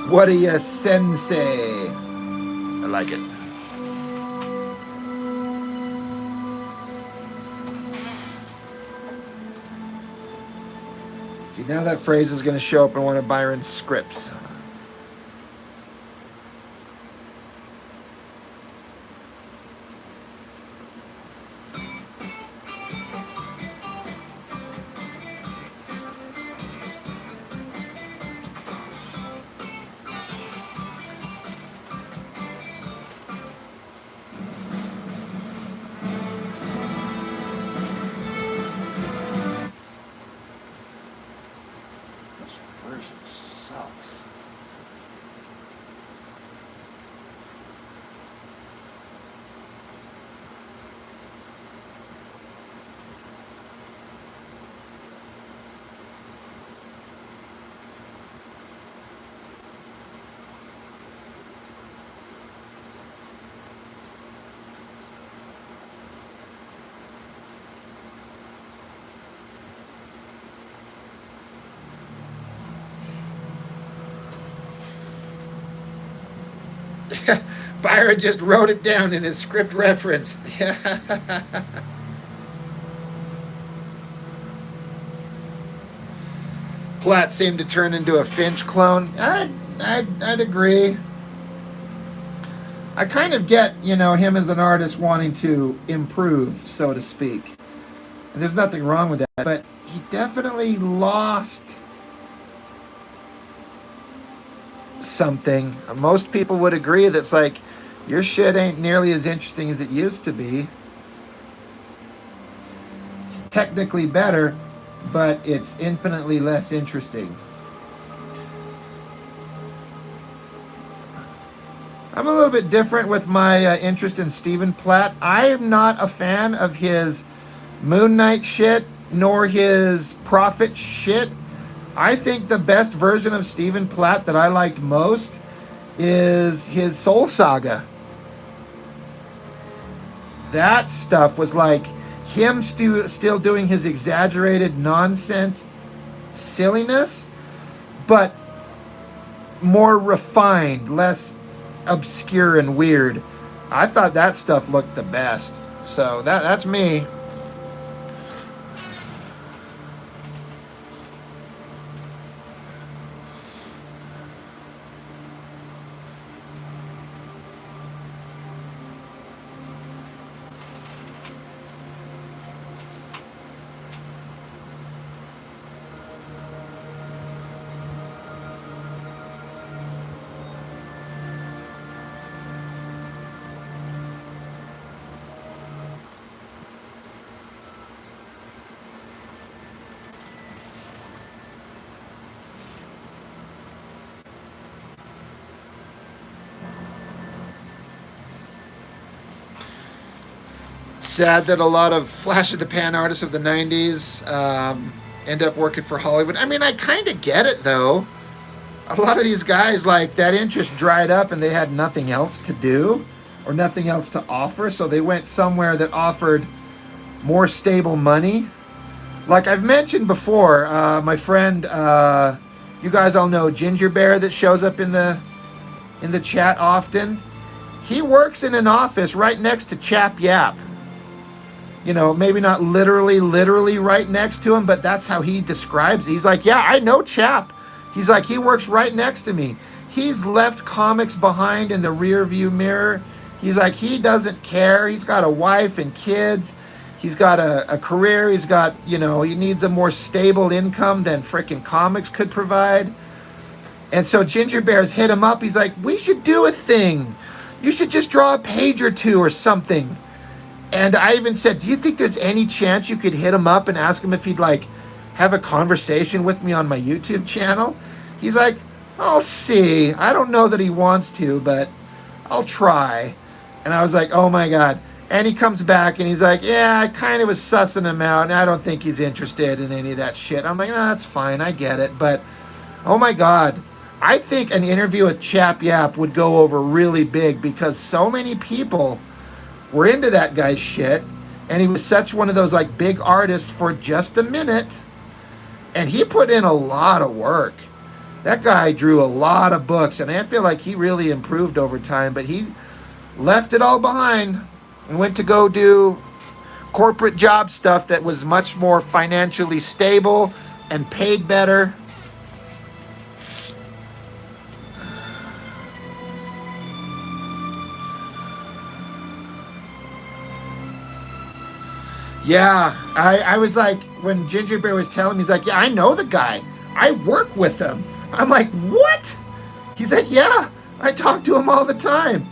What are you, sensei? I like it. See, now that phrase is going to show up in one of Byron's scripts. Sucks. Byron just wrote it down in his script reference. Platt seemed to turn into a Finch clone. I'd agree. I kind of get, him as an artist wanting to improve, so to speak. And there's nothing wrong with that. But he definitely lost something. Most people would agree that's like, your shit ain't nearly as interesting as it used to be. It's technically better, but it's infinitely less interesting. I'm a little bit different with my interest in Stephen Platt. I am not a fan of his Moon Knight shit nor his Prophet shit. I think the best version of Stephen Platt that I liked most is his Soul Saga. That stuff was like him still doing his exaggerated nonsense silliness, but more refined, less obscure and weird. I thought that stuff looked the best. So that's me. Sad that a lot of flash of the pan artists of the 90s end up working for Hollywood. I mean, I kind of get it though. A lot of these guys, like, that interest dried up and they had nothing else to do or nothing else to offer, so they went somewhere that offered more stable money. Like I've mentioned before, my friend, you guys all know Ginger Bear that shows up in the chat often. He works in an office right next to Chap Yap. You know, maybe not literally right next to him, but that's how he describes it. He's like, yeah, I know Chap. He's like, he works right next to me. He's left comics behind in the rear view mirror. He's like, he doesn't care. He's got a wife and kids. He's got a career. He's got, you know, he needs a more stable income than frickin' comics could provide. And so Ginger Bear's hit him up. He's like, we should do a thing. You should just draw a page or two or something. And I even said, do you think there's any chance you could hit him up and ask him if he'd like have a conversation with me on my YouTube channel? He's like, I'll see. I don't know that he wants to, but I'll try. And I was like, oh my God. And he comes back and he's like, yeah, I kind of was sussing him out and I don't think he's interested in any of that shit. I'm like, no, that's fine. I get it. But oh my God, I think an interview with Chap Yap would go over really big because so many people were into that guy's shit, and he was such one of those like big artists for just a minute, and he put in a lot of work. That guy drew a lot of books, and I feel like he really improved over time, but he left it all behind and went to go do corporate job stuff that was much more financially stable and paid better. Yeah, I was like, when Ginger Bear was telling me, he's like, yeah, I know the guy. I work with him. I'm like, what? He's like, yeah, I talk to him all the time.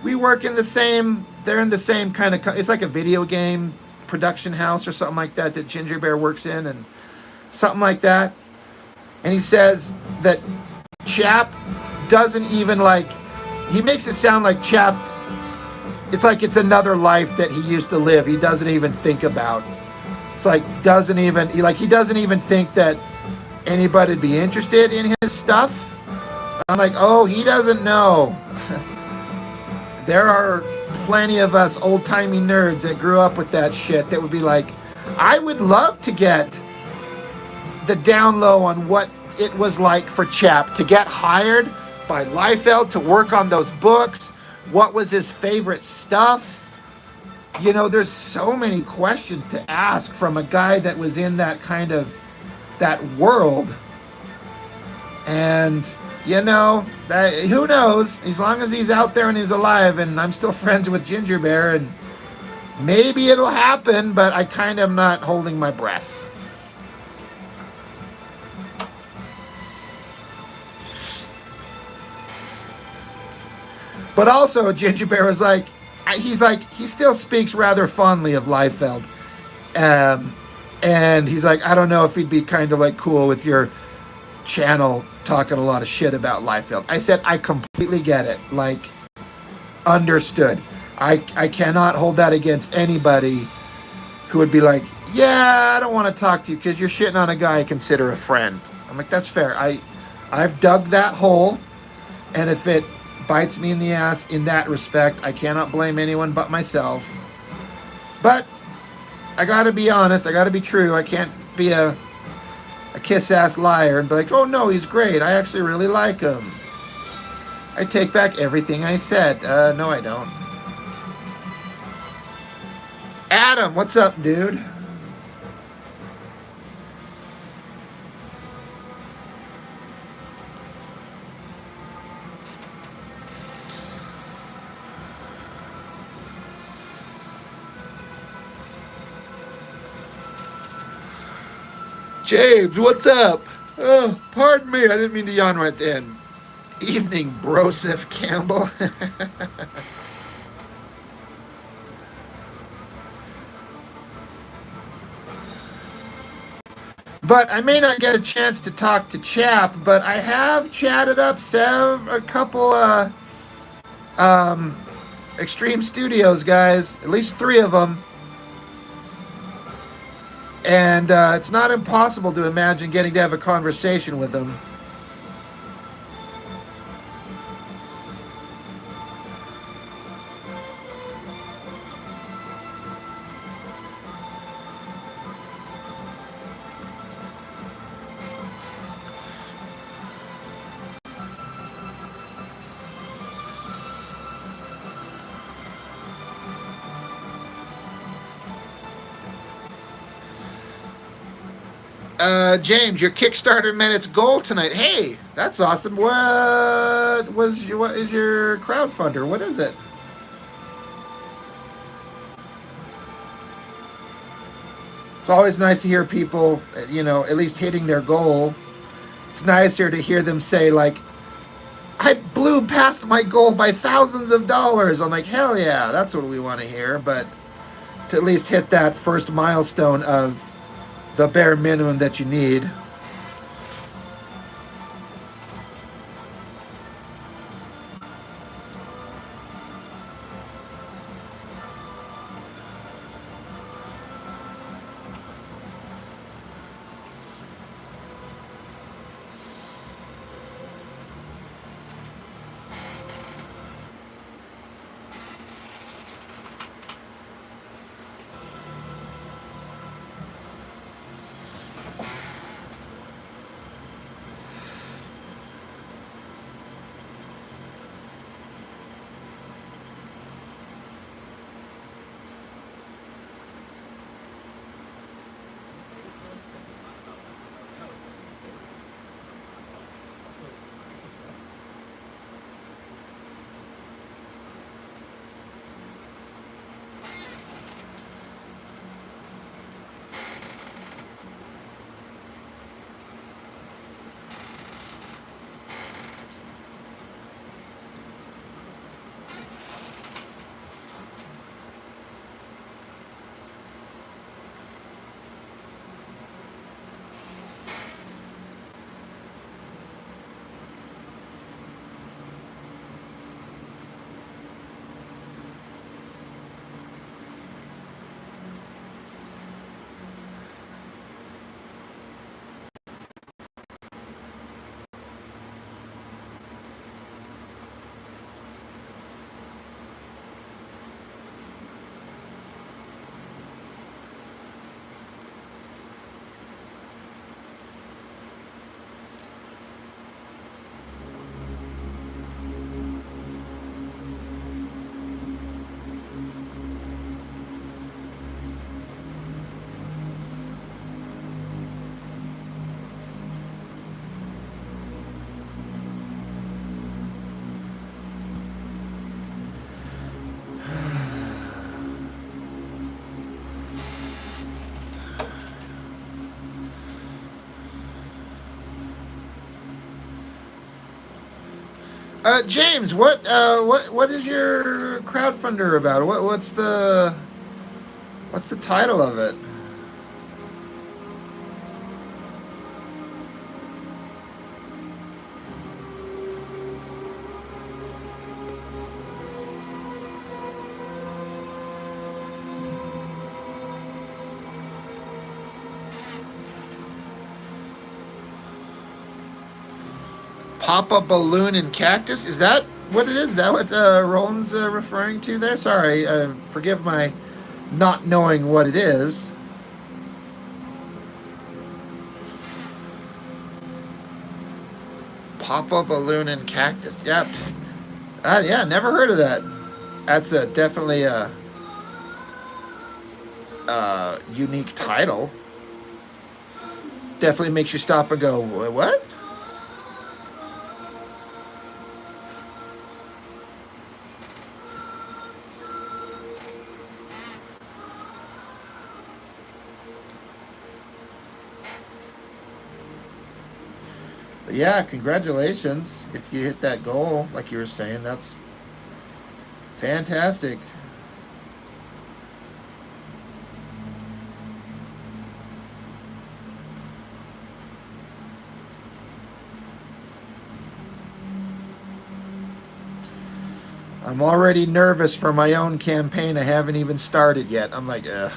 We work in the same, they're in the same kind of, it's like a video game production house or something like that Ginger Bear works in and something like that. And he says that Chap doesn't even like, he makes it sound like Chap, it's like it's another life that he used to live. He doesn't even think about. It's like he doesn't even think that anybody'd be interested in his stuff. I'm like, oh, he doesn't know. There are plenty of us old-timey nerds that grew up with that shit that would be like, I would love to get the down low on what it was like for Chap to get hired by Liefeld to work on those books. What was his favorite stuff? You know, there's so many questions to ask from a guy that was in that kind of, that world. And, you know, who knows? As long as he's out there and he's alive, and I'm still friends with Ginger Bear, and maybe it'll happen, but I kind of am not holding my breath. But also, Ginger Bear was like, he still speaks rather fondly of Liefeld. And he's like, I don't know if he'd be kind of like cool with your channel talking a lot of shit about Liefeld. I said, I completely get it. Like, Understood. I cannot hold that against anybody who would be like, yeah, I don't want to talk to you because you're shitting on a guy I consider a friend. I'm like, that's fair. I've dug that hole, and if it bites me in the ass in that respect, I cannot blame anyone but myself. But I gotta be honest, I gotta be true. I can't be a kiss-ass liar and be like, oh no, he's great. I actually really like him. I take back everything I said. No, I don't. Adam, what's up, dude? James, what's up? Oh, pardon me. I didn't mean to yawn right then. Evening, Broseph Campbell. But I may not get a chance to talk to Chap, but I have chatted up a couple Extreme Studios guys, at least 3 of them. And it's not impossible to imagine getting to have a conversation with them. James, your Kickstarter met its goal tonight. Hey, that's awesome. What is your crowdfunder? What is it? It's always nice to hear people, at least hitting their goal. It's nicer to hear them say, like, I blew past my goal by thousands of dollars. I'm like, hell yeah, that's what we want to hear. But to at least hit that first milestone of the bare minimum that you need. James, what is your crowdfunder about? What's the title of it? Papa Balloon and Cactus? Is that what it is? Is that what Roland's referring to there? Sorry, forgive my not knowing what it is. Papa Balloon and Cactus. Yep. Yeah, never heard of that. That's definitely a unique title. Definitely makes you stop and go, what? But yeah, congratulations if you hit that goal, like you were saying. That's fantastic. I'm already nervous for my own campaign. I haven't even started yet. I'm like, ugh,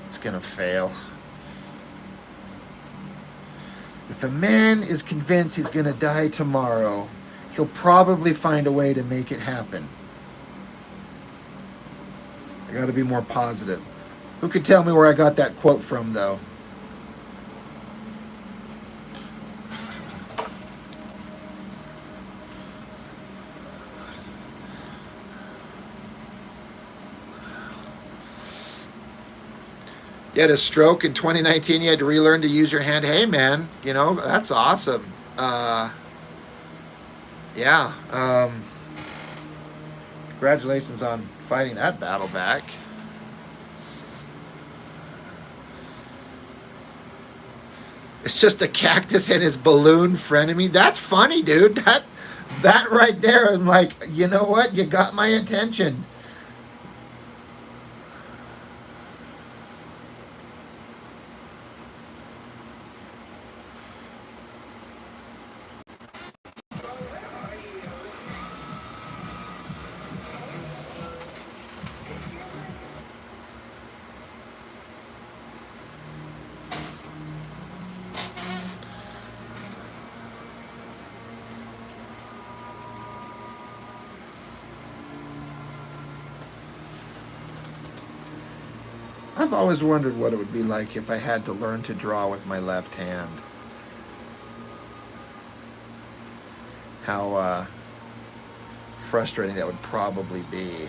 it's gonna fail. If a man is convinced he's gonna die tomorrow, he'll probably find a way to make it happen. I gotta be more positive. Who could tell me where I got that quote from, though? You had a stroke in 2019. You had to relearn to use your hand. Hey, man, you know, that's awesome. Yeah. Congratulations on fighting that battle back. It's just a cactus and his balloon frenemy. That's funny, dude. That right there, I'm like, you know what? You got my attention. I've always wondered what it would be like if I had to learn to draw with my left hand. How frustrating that would probably be.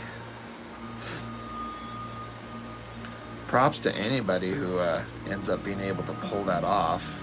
Props to anybody who ends up being able to pull that off.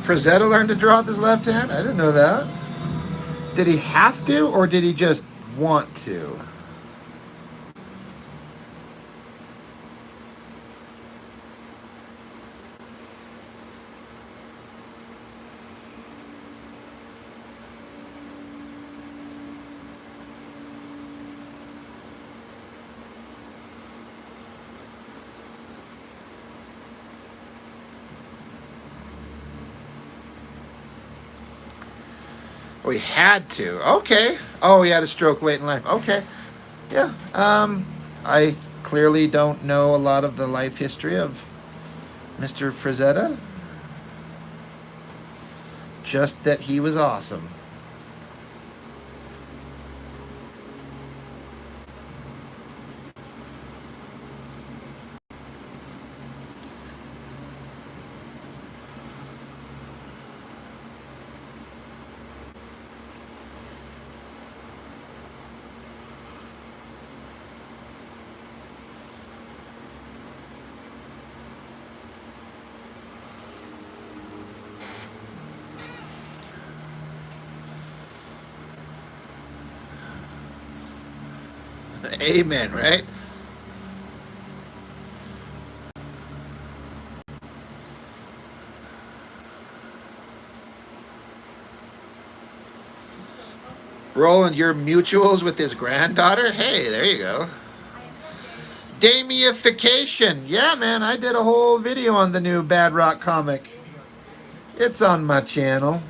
Frazetta learned to draw with his left hand? I didn't know that. Did he have to, or did he just want to? Oh, he had to. Okay. Oh, he had a stroke late in life. Okay. Yeah. I clearly don't know a lot of the life history of Mr. Frazetta. just that he was awesome. Amen, right? Roland, your mutuals with his granddaughter? Hey, there you go. Damification. Yeah, man, I did a whole video on the new Bad Rock comic. It's on my channel.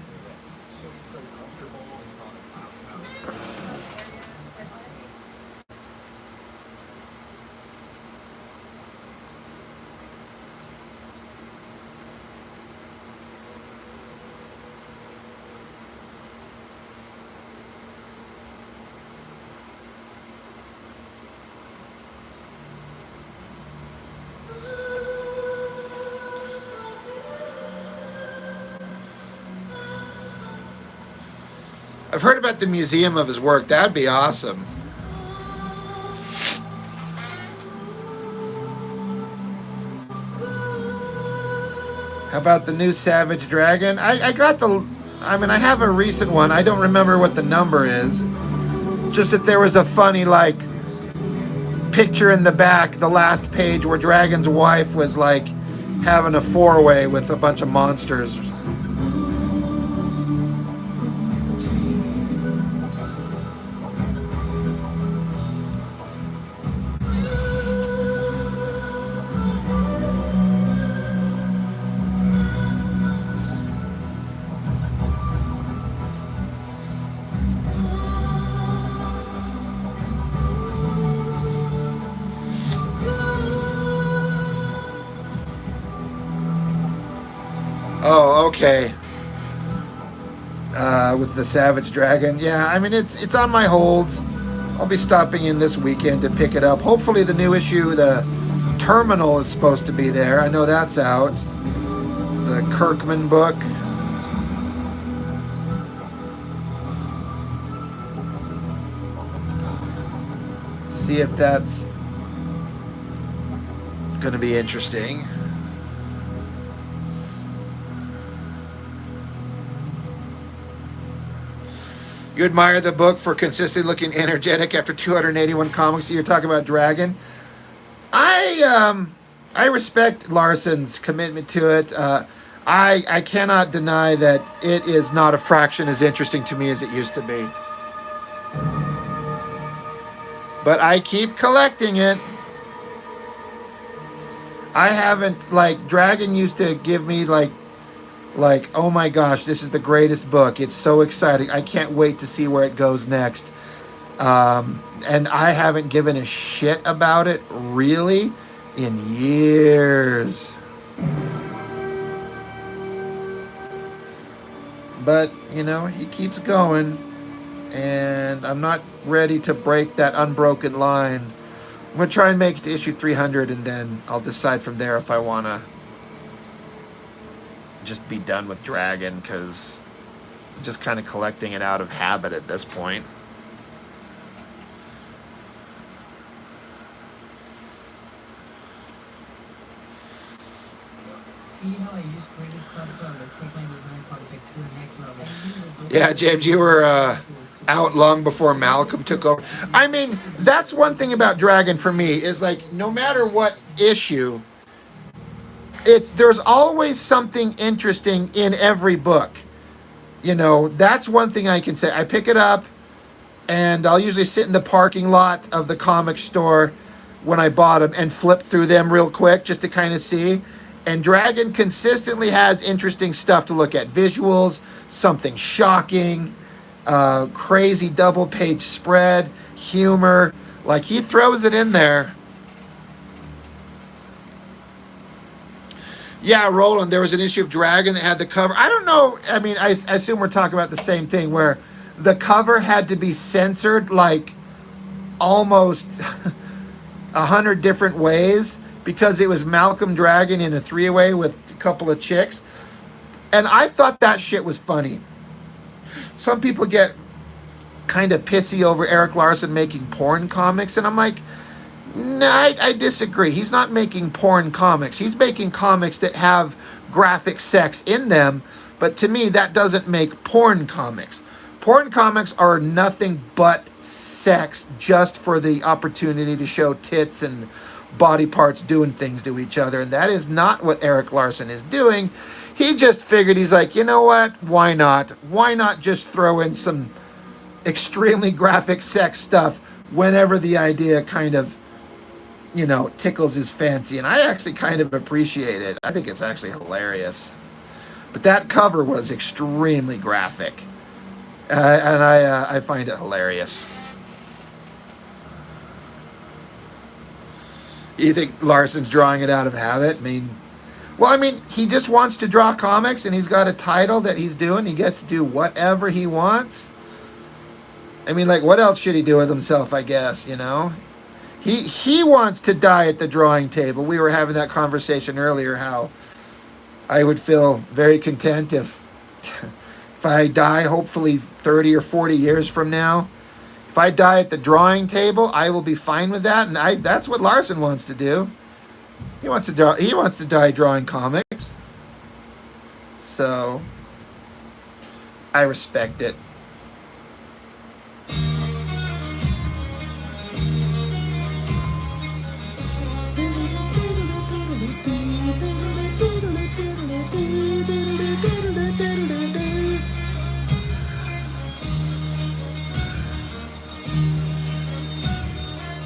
I've heard about the museum of his work. That'd be awesome. How about the new Savage Dragon? I got the... I mean, I have a recent one. I don't remember what the number is. Just that there was a funny, like, picture in the back, the last page, where Dragon's wife was, like, having a four-way with a bunch of monsters. Oh, okay. With the Savage Dragon. Yeah, I mean, it's on my holds. I'll be stopping in this weekend to pick it up. Hopefully the new issue, the Terminal, is supposed to be there. I know that's out. The Kirkman book. See if that's going to be interesting. You admire the book for consistently looking energetic after 281 comics. You're talking about Dragon. I respect Larson's commitment to it. I cannot deny that it is not a fraction as interesting to me as it used to be. But I keep collecting it. I haven't, like, Dragon used to give me like, oh my gosh, this is the greatest book. It's so exciting. I can't wait to see where it goes next. And I haven't given a shit about it, really, in years. But, you know, he keeps going. And I'm not ready to break that unbroken line. I'm going to try and make it to issue 300, and then I'll decide from there if I want to just be done with Dragon, because I'm just kind of collecting it out of habit at this point. See how I use Creative Cloud Pro to take my design projects to the next level. Yeah, James, you were out long before Malcolm took over. I mean, that's one thing about Dragon for me, is like, no matter what issue, there's always something interesting in every book. You know, that's one thing I can say. I pick it up, and I'll usually sit in the parking lot of the comic store when I bought them and flip through them real quick just to kind of see. And Dragon consistently has interesting stuff to look at. Visuals, something shocking, crazy double-page spread, humor. Like, he throws it in there. Yeah, Roland, there was an issue of Dragon that had the cover. I don't know. I mean, I assume we're talking about the same thing where the cover had to be censored like almost 100 different ways because it was Malcolm Dragon in a three-way with a couple of chicks. And I thought that shit was funny. Some people get kind of pissy over Eric Larson making porn comics, and I'm like, no, I disagree. He's not making porn comics. He's making comics that have graphic sex in them, but to me, that doesn't make porn comics. Porn comics are nothing but sex just for the opportunity to show tits and body parts doing things to each other, and that is not what Eric Larson is doing. He just figured, he's like, you know what? Why not? Why not just throw in some extremely graphic sex stuff whenever the idea kind of, you know, tickles his fancy? And I actually kind of appreciate it. I think it's actually hilarious. But that cover was extremely graphic. And I find it hilarious. You think Larson's drawing it out of habit? I mean, he just wants to draw comics, and he's got a title that he's doing. He gets to do whatever he wants. I mean, like, what else should he do with himself, I guess, you know? He wants to die at the drawing table. We were having that conversation earlier, how I would feel very content if I die, hopefully 30 or 40 years from now. If I die at the drawing table, I will be fine with that, and that's what Larson wants to do. He wants to die drawing comics. So I respect it.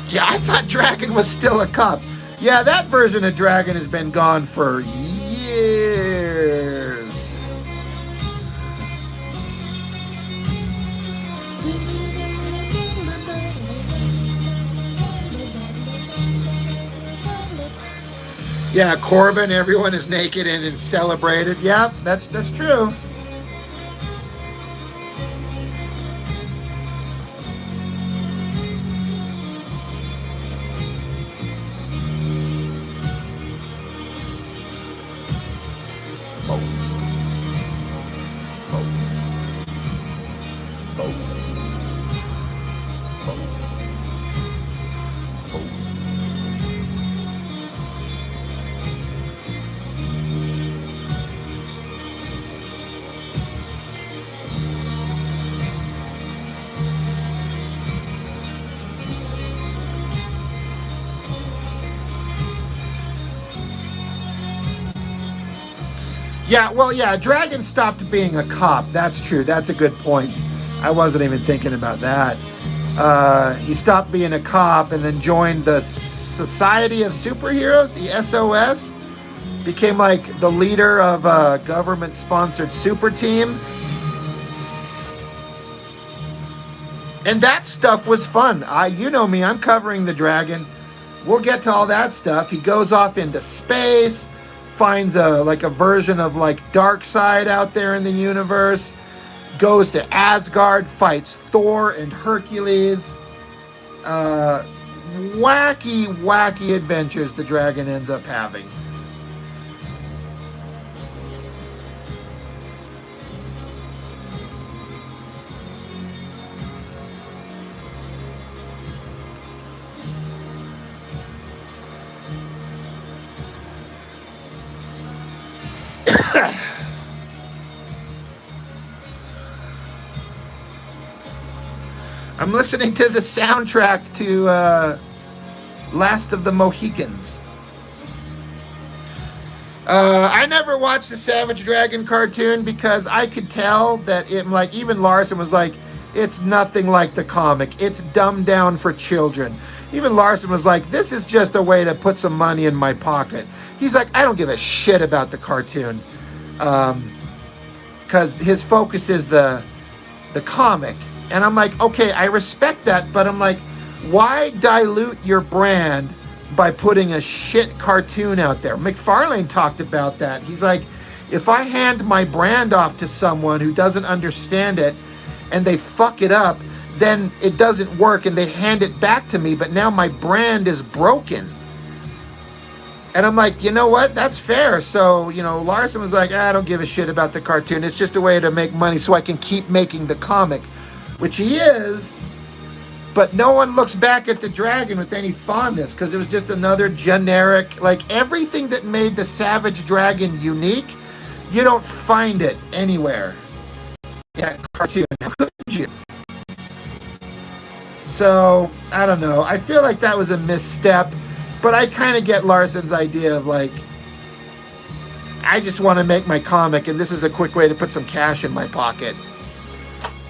Yeah, I thought Dragon was still a cop. Yeah, that version of Dragon has been gone for years. Yeah, Corbin, everyone is naked and is celebrated. Yeah, that's true. Yeah, well, yeah, Dragon stopped being a cop. That's true. That's a good point. I wasn't even thinking about that. He stopped being a cop and then joined the Society of Superheroes, the SOS. Became like the leader of a government-sponsored super team. And that stuff was fun. You know me, I'm covering the Dragon. We'll get to all that stuff. He goes off into space, finds a version of like Darkseid out there in the universe, goes to Asgard, fights Thor and Hercules. Wacky adventures the Dragon ends up having. I'm listening to the soundtrack to Last of the Mohicans. I never watched the Savage Dragon cartoon because I could tell that even Larson was like, it's nothing like the comic. It's dumbed down for children. Even Larson was like, this is just a way to put some money in my pocket. He's like, I don't give a shit about the cartoon. Because his focus is the comic. And I'm like, okay, I respect that, but I'm like, why dilute your brand by putting a shit cartoon out there. McFarlane talked about that. He's like, if I hand my brand off to someone who doesn't understand it and they fuck it up, then it doesn't work and they hand it back to me, but now my brand is broken. And I'm like, you know what? That's fair. So, Larson was like, I don't give a shit about the cartoon. It's just a way to make money so I can keep making the comic, which he is. But no one looks back at the Dragon with any fondness because it was just another generic, like everything that made the Savage Dragon unique, you don't find it anywhere. Yeah, cartoon. How could you? So, I don't know. I feel like that was a misstep. But I kind of get Larson's idea of like, I just want to make my comic and this is a quick way to put some cash in my pocket.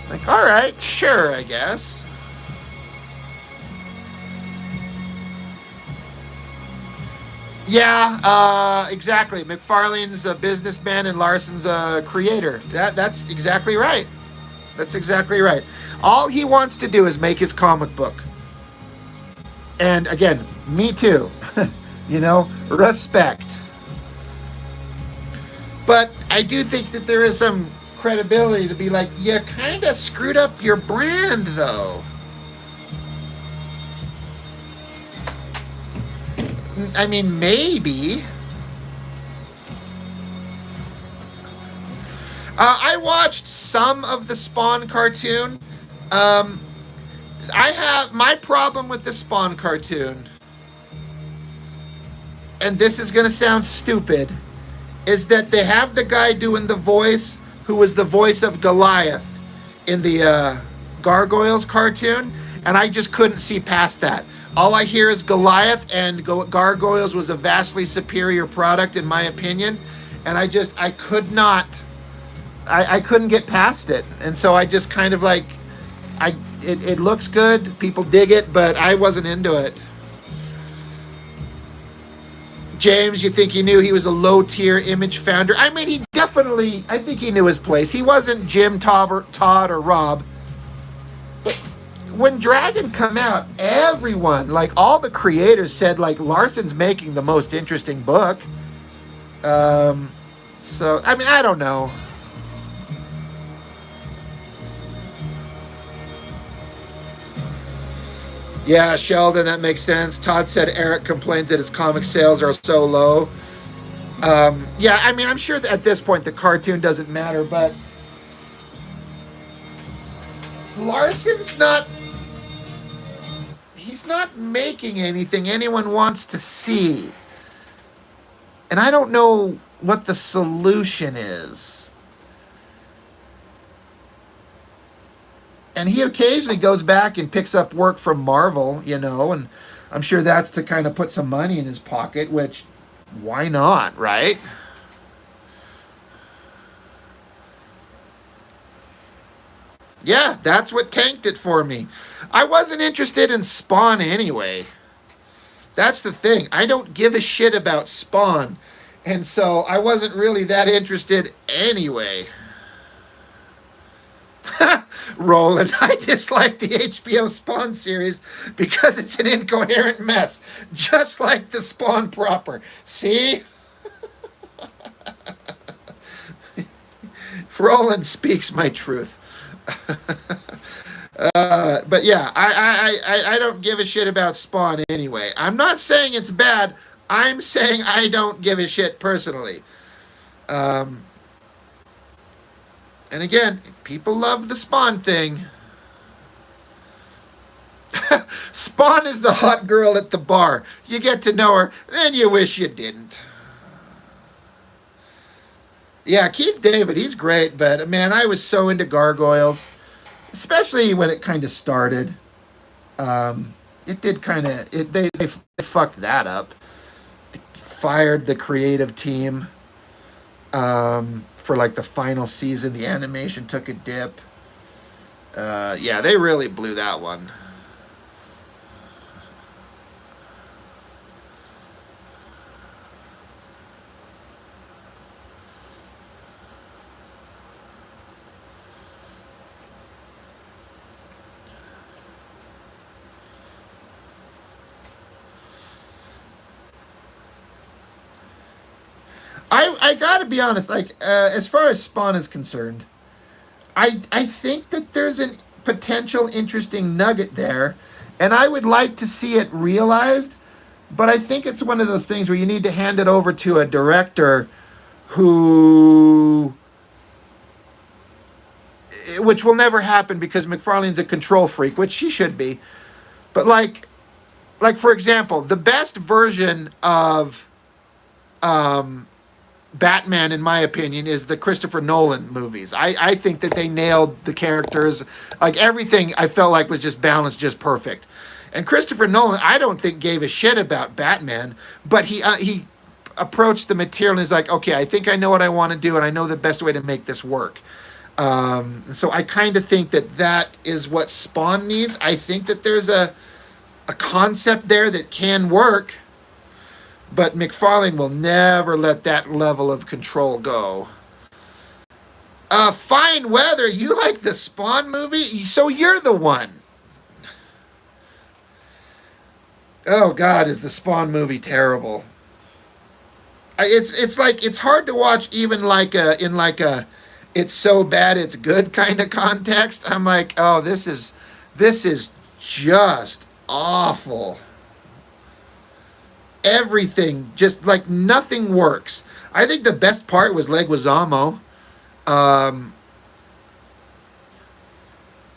Like, all right, sure, I guess. Yeah, exactly. McFarlane's a businessman and Larson's a creator. That's exactly right. That's exactly right. All he wants to do is make his comic book. And again, me too. Respect. But I do think that there is some credibility to be like, you kind of screwed up your brand, though. I mean, maybe. I watched some of the Spawn cartoon. I have my problem with the Spawn cartoon, and this is going to sound stupid, is that they have the guy doing the voice who was the voice of Goliath in the Gargoyles cartoon, and I just couldn't see past that. All I hear is Goliath, and Gargoyles was a vastly superior product in my opinion, and I could not, I couldn't get past it, and so I just kind of like, it looks good, people dig it, but I wasn't into it. James, you think he knew he was a low-tier Image founder? I mean, I think he knew his place. He wasn't Jim, Todd, or Rob. But when Dragon come out, everyone, like all the creators said, like, Larson's making the most interesting book. So, I mean, I don't know. Yeah, Sheldon, that makes sense. Todd said Eric complains that his comic sales are so low. Yeah, I mean, I'm sure that at this point the cartoon doesn't matter, but Larson's not... He's not making anything anyone wants to see. And I don't know what the solution is. And he occasionally goes back and picks up work from Marvel, and I'm sure that's to kind of put some money in his pocket, which, why not, right? Yeah, that's what tanked it for me. I wasn't interested in Spawn anyway. That's the thing. I don't give a shit about Spawn. And so I wasn't really that interested anyway. Roland, I dislike the HBO Spawn series because it's an incoherent mess, just like the Spawn proper. See? Roland speaks my truth. But yeah, I don't give a shit about Spawn anyway. I'm not saying it's bad. I'm saying I don't give a shit personally. And again, if people love the Spawn thing, Spawn is the hot girl at the bar. You get to know her, then you wish you didn't. Yeah, Keith David, he's great, but man, I was so into Gargoyles, especially when it kind of started. It did kind of, they fucked that up. They fired the creative team. For like the final season, the animation took a dip. Yeah, they really blew that one. I gotta be honest. Like as far as Spawn is concerned, I think that there's a potential interesting nugget there, and I would like to see it realized. But I think it's one of those things where you need to hand it over to a director who, which will never happen because McFarlane's a control freak, which he should be. But like for example, the best version of Batman, in my opinion, is the Christopher Nolan movies. I think that they nailed the characters. Like everything I felt like was just balanced just perfect. And Christopher Nolan, I don't think gave a shit about Batman, but he approached the material and is like, okay, I think I know what I want to do, and I know the best way to make this work. So I kind of think that that is what Spawn needs. I think that there's a concept there that can work, but McFarlane will never let that level of control go. Fine Weather, you like the Spawn movie? So you're the one. Oh God, is the Spawn movie terrible? It's like it's hard to watch even like in like a it's so bad it's good kind of context. I'm like, oh, this is just awful. Everything just like nothing works. I think the best part was Leguizamo.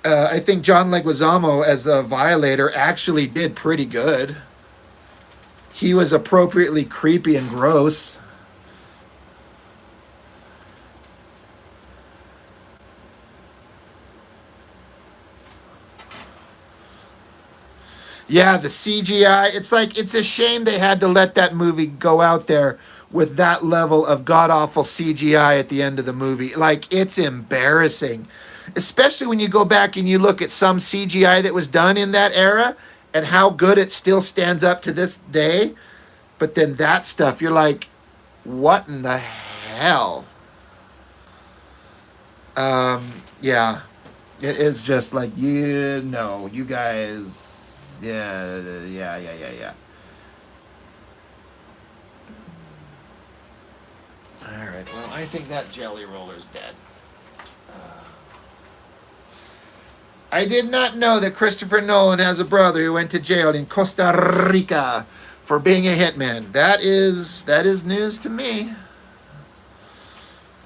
I think John Leguizamo as a Violator actually did pretty good. He was appropriately creepy and gross. Yeah, the CGI. It's like it's a shame they had to let that movie go out there with that level of god awful CGI at the end of the movie. Like it's embarrassing. Especially when you go back and you look at some CGI that was done in that era and how good it still stands up to this day. But then that stuff, you're like, what in the hell? Yeah. It is just like, you guys, yeah. All right, well, I think that jelly roller's dead. I did not know that Christopher Nolan has a brother who went to jail in Costa Rica for being a hitman. That is news to me.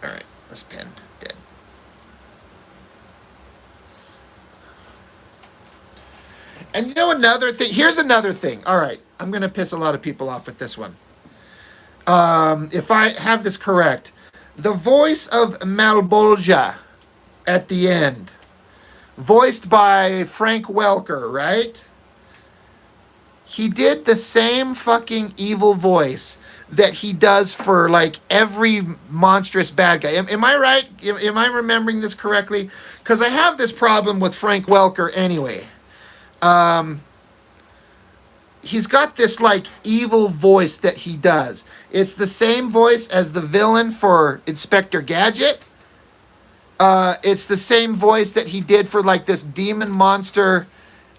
All right, this pen dead. And you know another thing? Here's another thing. All right, I'm going to piss a lot of people off with this one. If I have this correct, the voice of Malebolgia at the end, voiced by Frank Welker, right? He did the same fucking evil voice that he does for like every monstrous bad guy. Am I right? Am I remembering this correctly? Because I have this problem with Frank Welker anyway. He's got this like evil voice that he does. It's the same voice as the villain for Inspector Gadget. It's the same voice that he did for like this demon monster.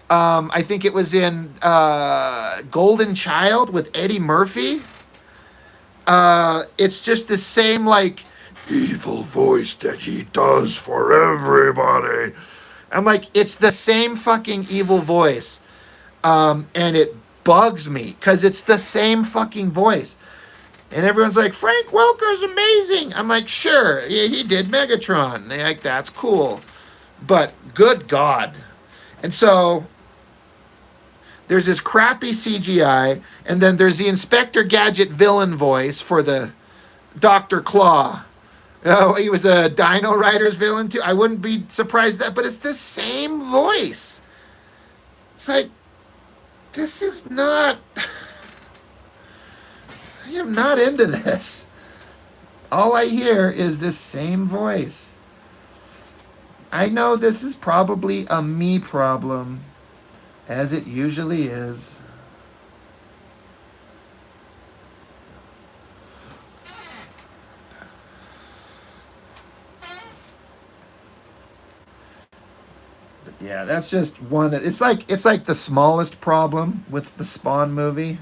I think it was in Golden Child with Eddie Murphy. It's just the same like evil voice that he does for everybody. I'm like, it's the same fucking evil voice. And it bugs me because it's the same fucking voice. And everyone's like, Frank Welker's amazing. I'm like, sure, yeah, he did Megatron. They're like, that's cool. But good God. And so there's this crappy CGI, and then there's the Inspector Gadget villain voice for the Dr. Claw. Oh, he was a Dino Riders villain too. I wouldn't be surprised that, but it's the same voice. It's like, this is not... I am not into this. All I hear is this same voice. I know this is probably a me problem, as it usually is. But yeah, that's just one. It's like the smallest problem with the Spawn movie.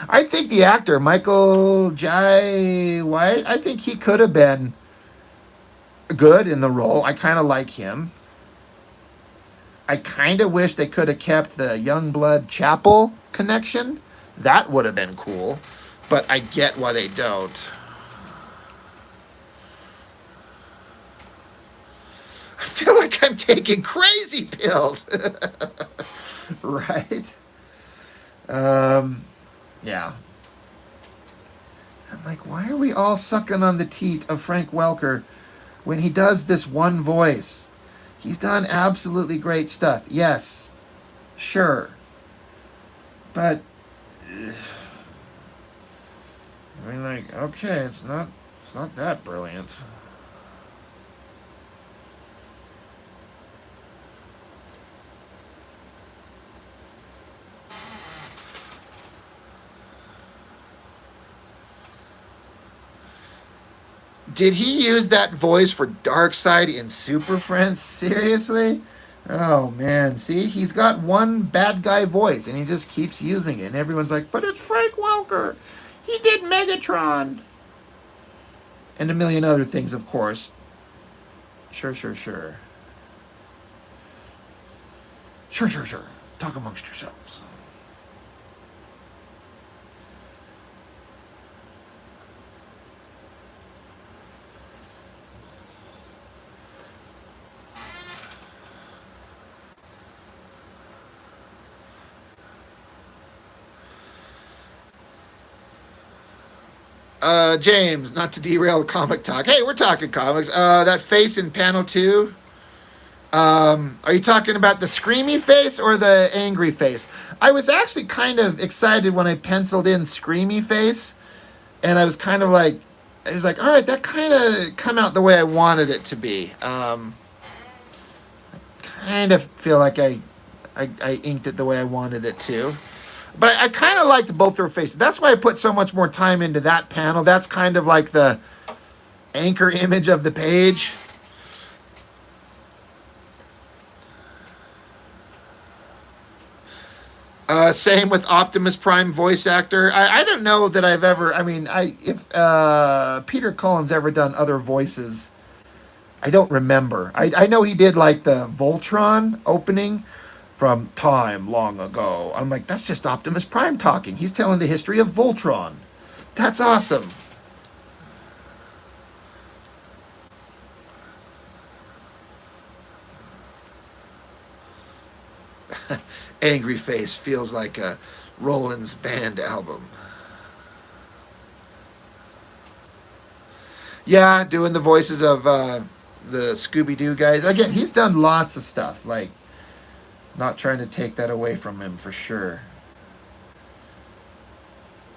I think the actor Michael Jai White, I think he could have been good in the role. I kind of like him. I kind of wish they could have kept the Youngblood Chapel connection. That would have been cool, but I get why they don't. I feel like I'm taking crazy pills. Right? Yeah. I'm like, why are we all sucking on the teat of Frank Welker when he does this one voice? He's done absolutely great stuff. Yes, sure. But I mean, like, okay, it's not that brilliant. Did he use that voice for Darkseid in Super Friends? Seriously? Oh man, see, he's got one bad guy voice and he just keeps using it. And everyone's like, but it's Frank Welker. He did Megatron. And a million other things, of course. Sure. Sure. Talk amongst yourselves. James, not to derail comic talk. Hey, we're talking comics. That face in panel 2. Are you talking about the screamy face or the angry face? I was actually kind of excited when I penciled in screamy face, and I was kind of like, I was like, all right, that kind of come out the way I wanted it to be. Kind of feel like I inked it the way I wanted it to. But I kind of liked both their faces. That's why I put so much more time into that panel. That's kind of like the anchor image of the page. Same with Optimus Prime voice actor. I don't know that I've ever. I mean, if Peter Cullen's ever done other voices, I don't remember. I know he did like the Voltron opening from time long ago. I'm like, that's just Optimus Prime talking. He's telling the history of Voltron. That's awesome. Angry Face feels like a Roland's Band album. Yeah, doing the voices of the Scooby-Doo guys. Again, he's done lots of stuff. Like, not trying to take that away from him for sure.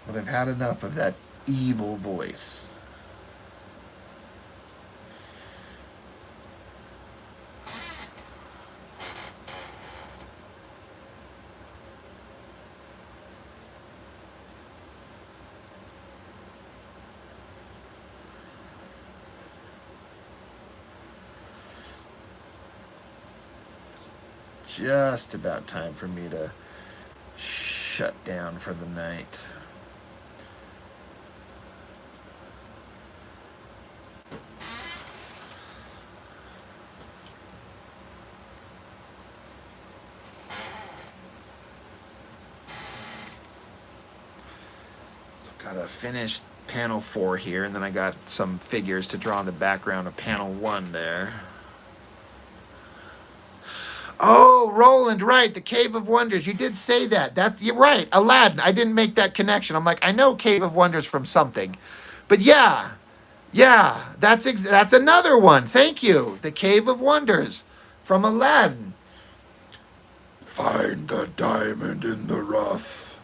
But I've had enough of that evil voice. Just about time for me to shut down for the night. So I've got to finish panel 4 here, and then I got some figures to draw in the background of panel 1 there. Oh, Roland, right. The Cave of Wonders. You did say that. You're right. Aladdin. I didn't make that connection. I'm like, I know Cave of Wonders from something. But yeah, that's another one. Thank you. The Cave of Wonders from Aladdin. Find the diamond in the rough.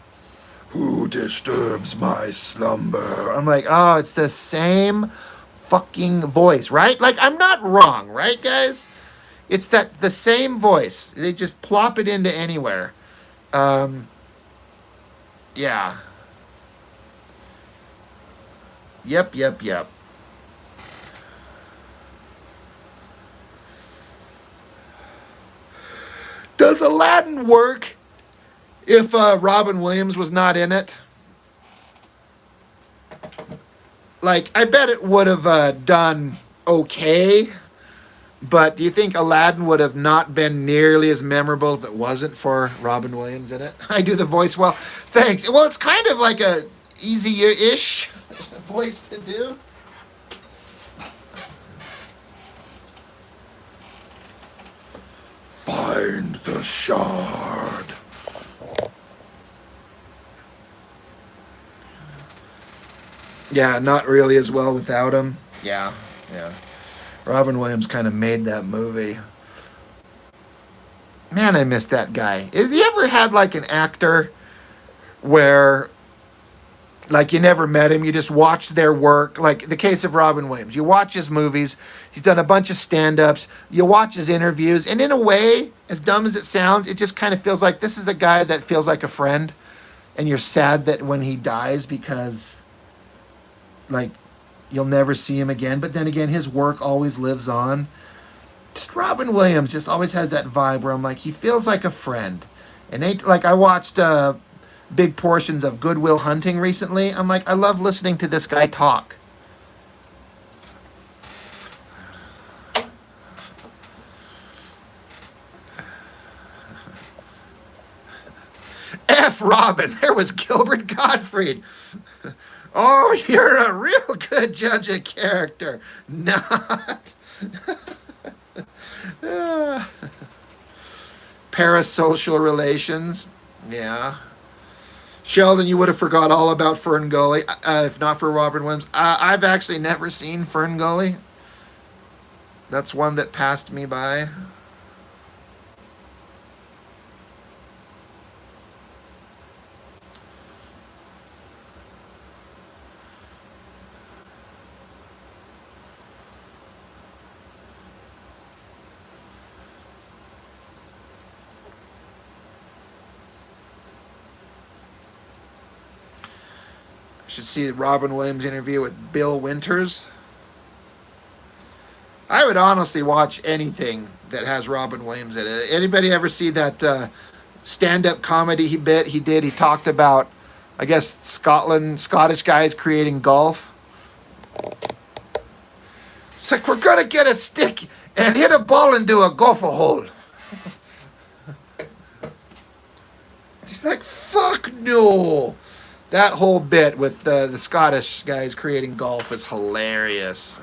Who disturbs my slumber? I'm like, oh, it's the same fucking voice, right? Like, I'm not wrong, right, guys? It's the same voice. They just plop it into anywhere. Yeah. Yep. Does Aladdin work if Robin Williams was not in it? like, I bet it would have done okay. But do you think Aladdin would have not been nearly as memorable if it wasn't for Robin Williams in it? I do the voice well. Thanks. Well, it's kind of like a easy-ish voice to do. Find the shard. Yeah, not really as well without him. Yeah. Robin Williams kind of made that movie. Man, I miss that guy. Has he ever had like an actor where, like, you never met him, you just watched their work? Like the case of Robin Williams. You watch his movies, he's done a bunch of stand-ups, you watch his interviews, and in a way, as dumb as it sounds, it just kind of feels like this is a guy that feels like a friend, and you're sad that when he dies because, like, you'll never see him again. But then again, his work always lives on. Just Robin Williams just always has that vibe where I'm like, he feels like a friend. And like, I watched big portions of Good Will Hunting recently. I'm like, I love listening to this guy talk. F. Robin. There was Gilbert Gottfried. Oh, you're a real good judge of character. Not. Parasocial relations. Yeah. Sheldon, you would have forgot all about Fern Gully if not for Robin Williams. I've actually never seen Fern Gully. That's one that passed me by. Should see the Robin Williams interview with Bill Winters. I would honestly watch anything that has Robin Williams in it. Anybody ever see that stand-up comedy he did? He talked about, I guess, Scottish guys creating golf. It's like, we're gonna get a stick and hit a ball into a golfer hole. He's like, fuck no. That whole bit with the Scottish guys creating golf is hilarious.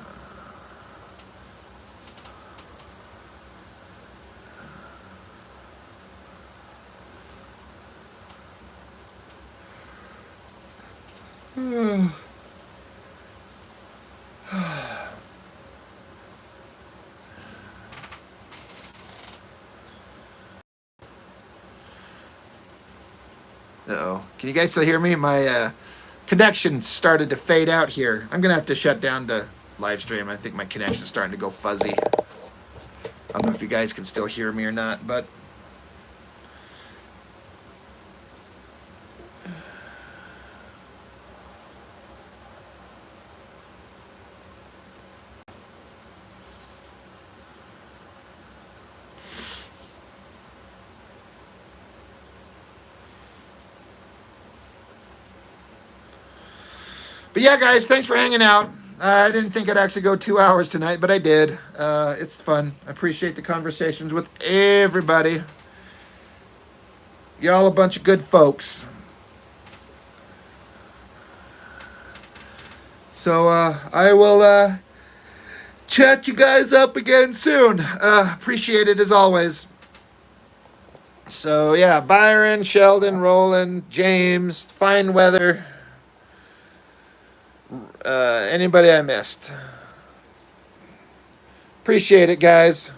Uh-oh. Can you guys still hear me? My connection started to fade out here. I'm going to have to shut down the live stream. I think my connection's starting to go fuzzy. I don't know if you guys can still hear me or not, but... But yeah, guys, thanks for hanging out. I didn't think I'd actually go 2 hours tonight, but I did. It's fun. I appreciate the conversations with everybody. Y'all a bunch of good folks. So I will chat you guys up again soon. Appreciate it as always. So yeah, Byron, Sheldon, Roland, James, fine weather. Anybody I missed. Appreciate it, guys.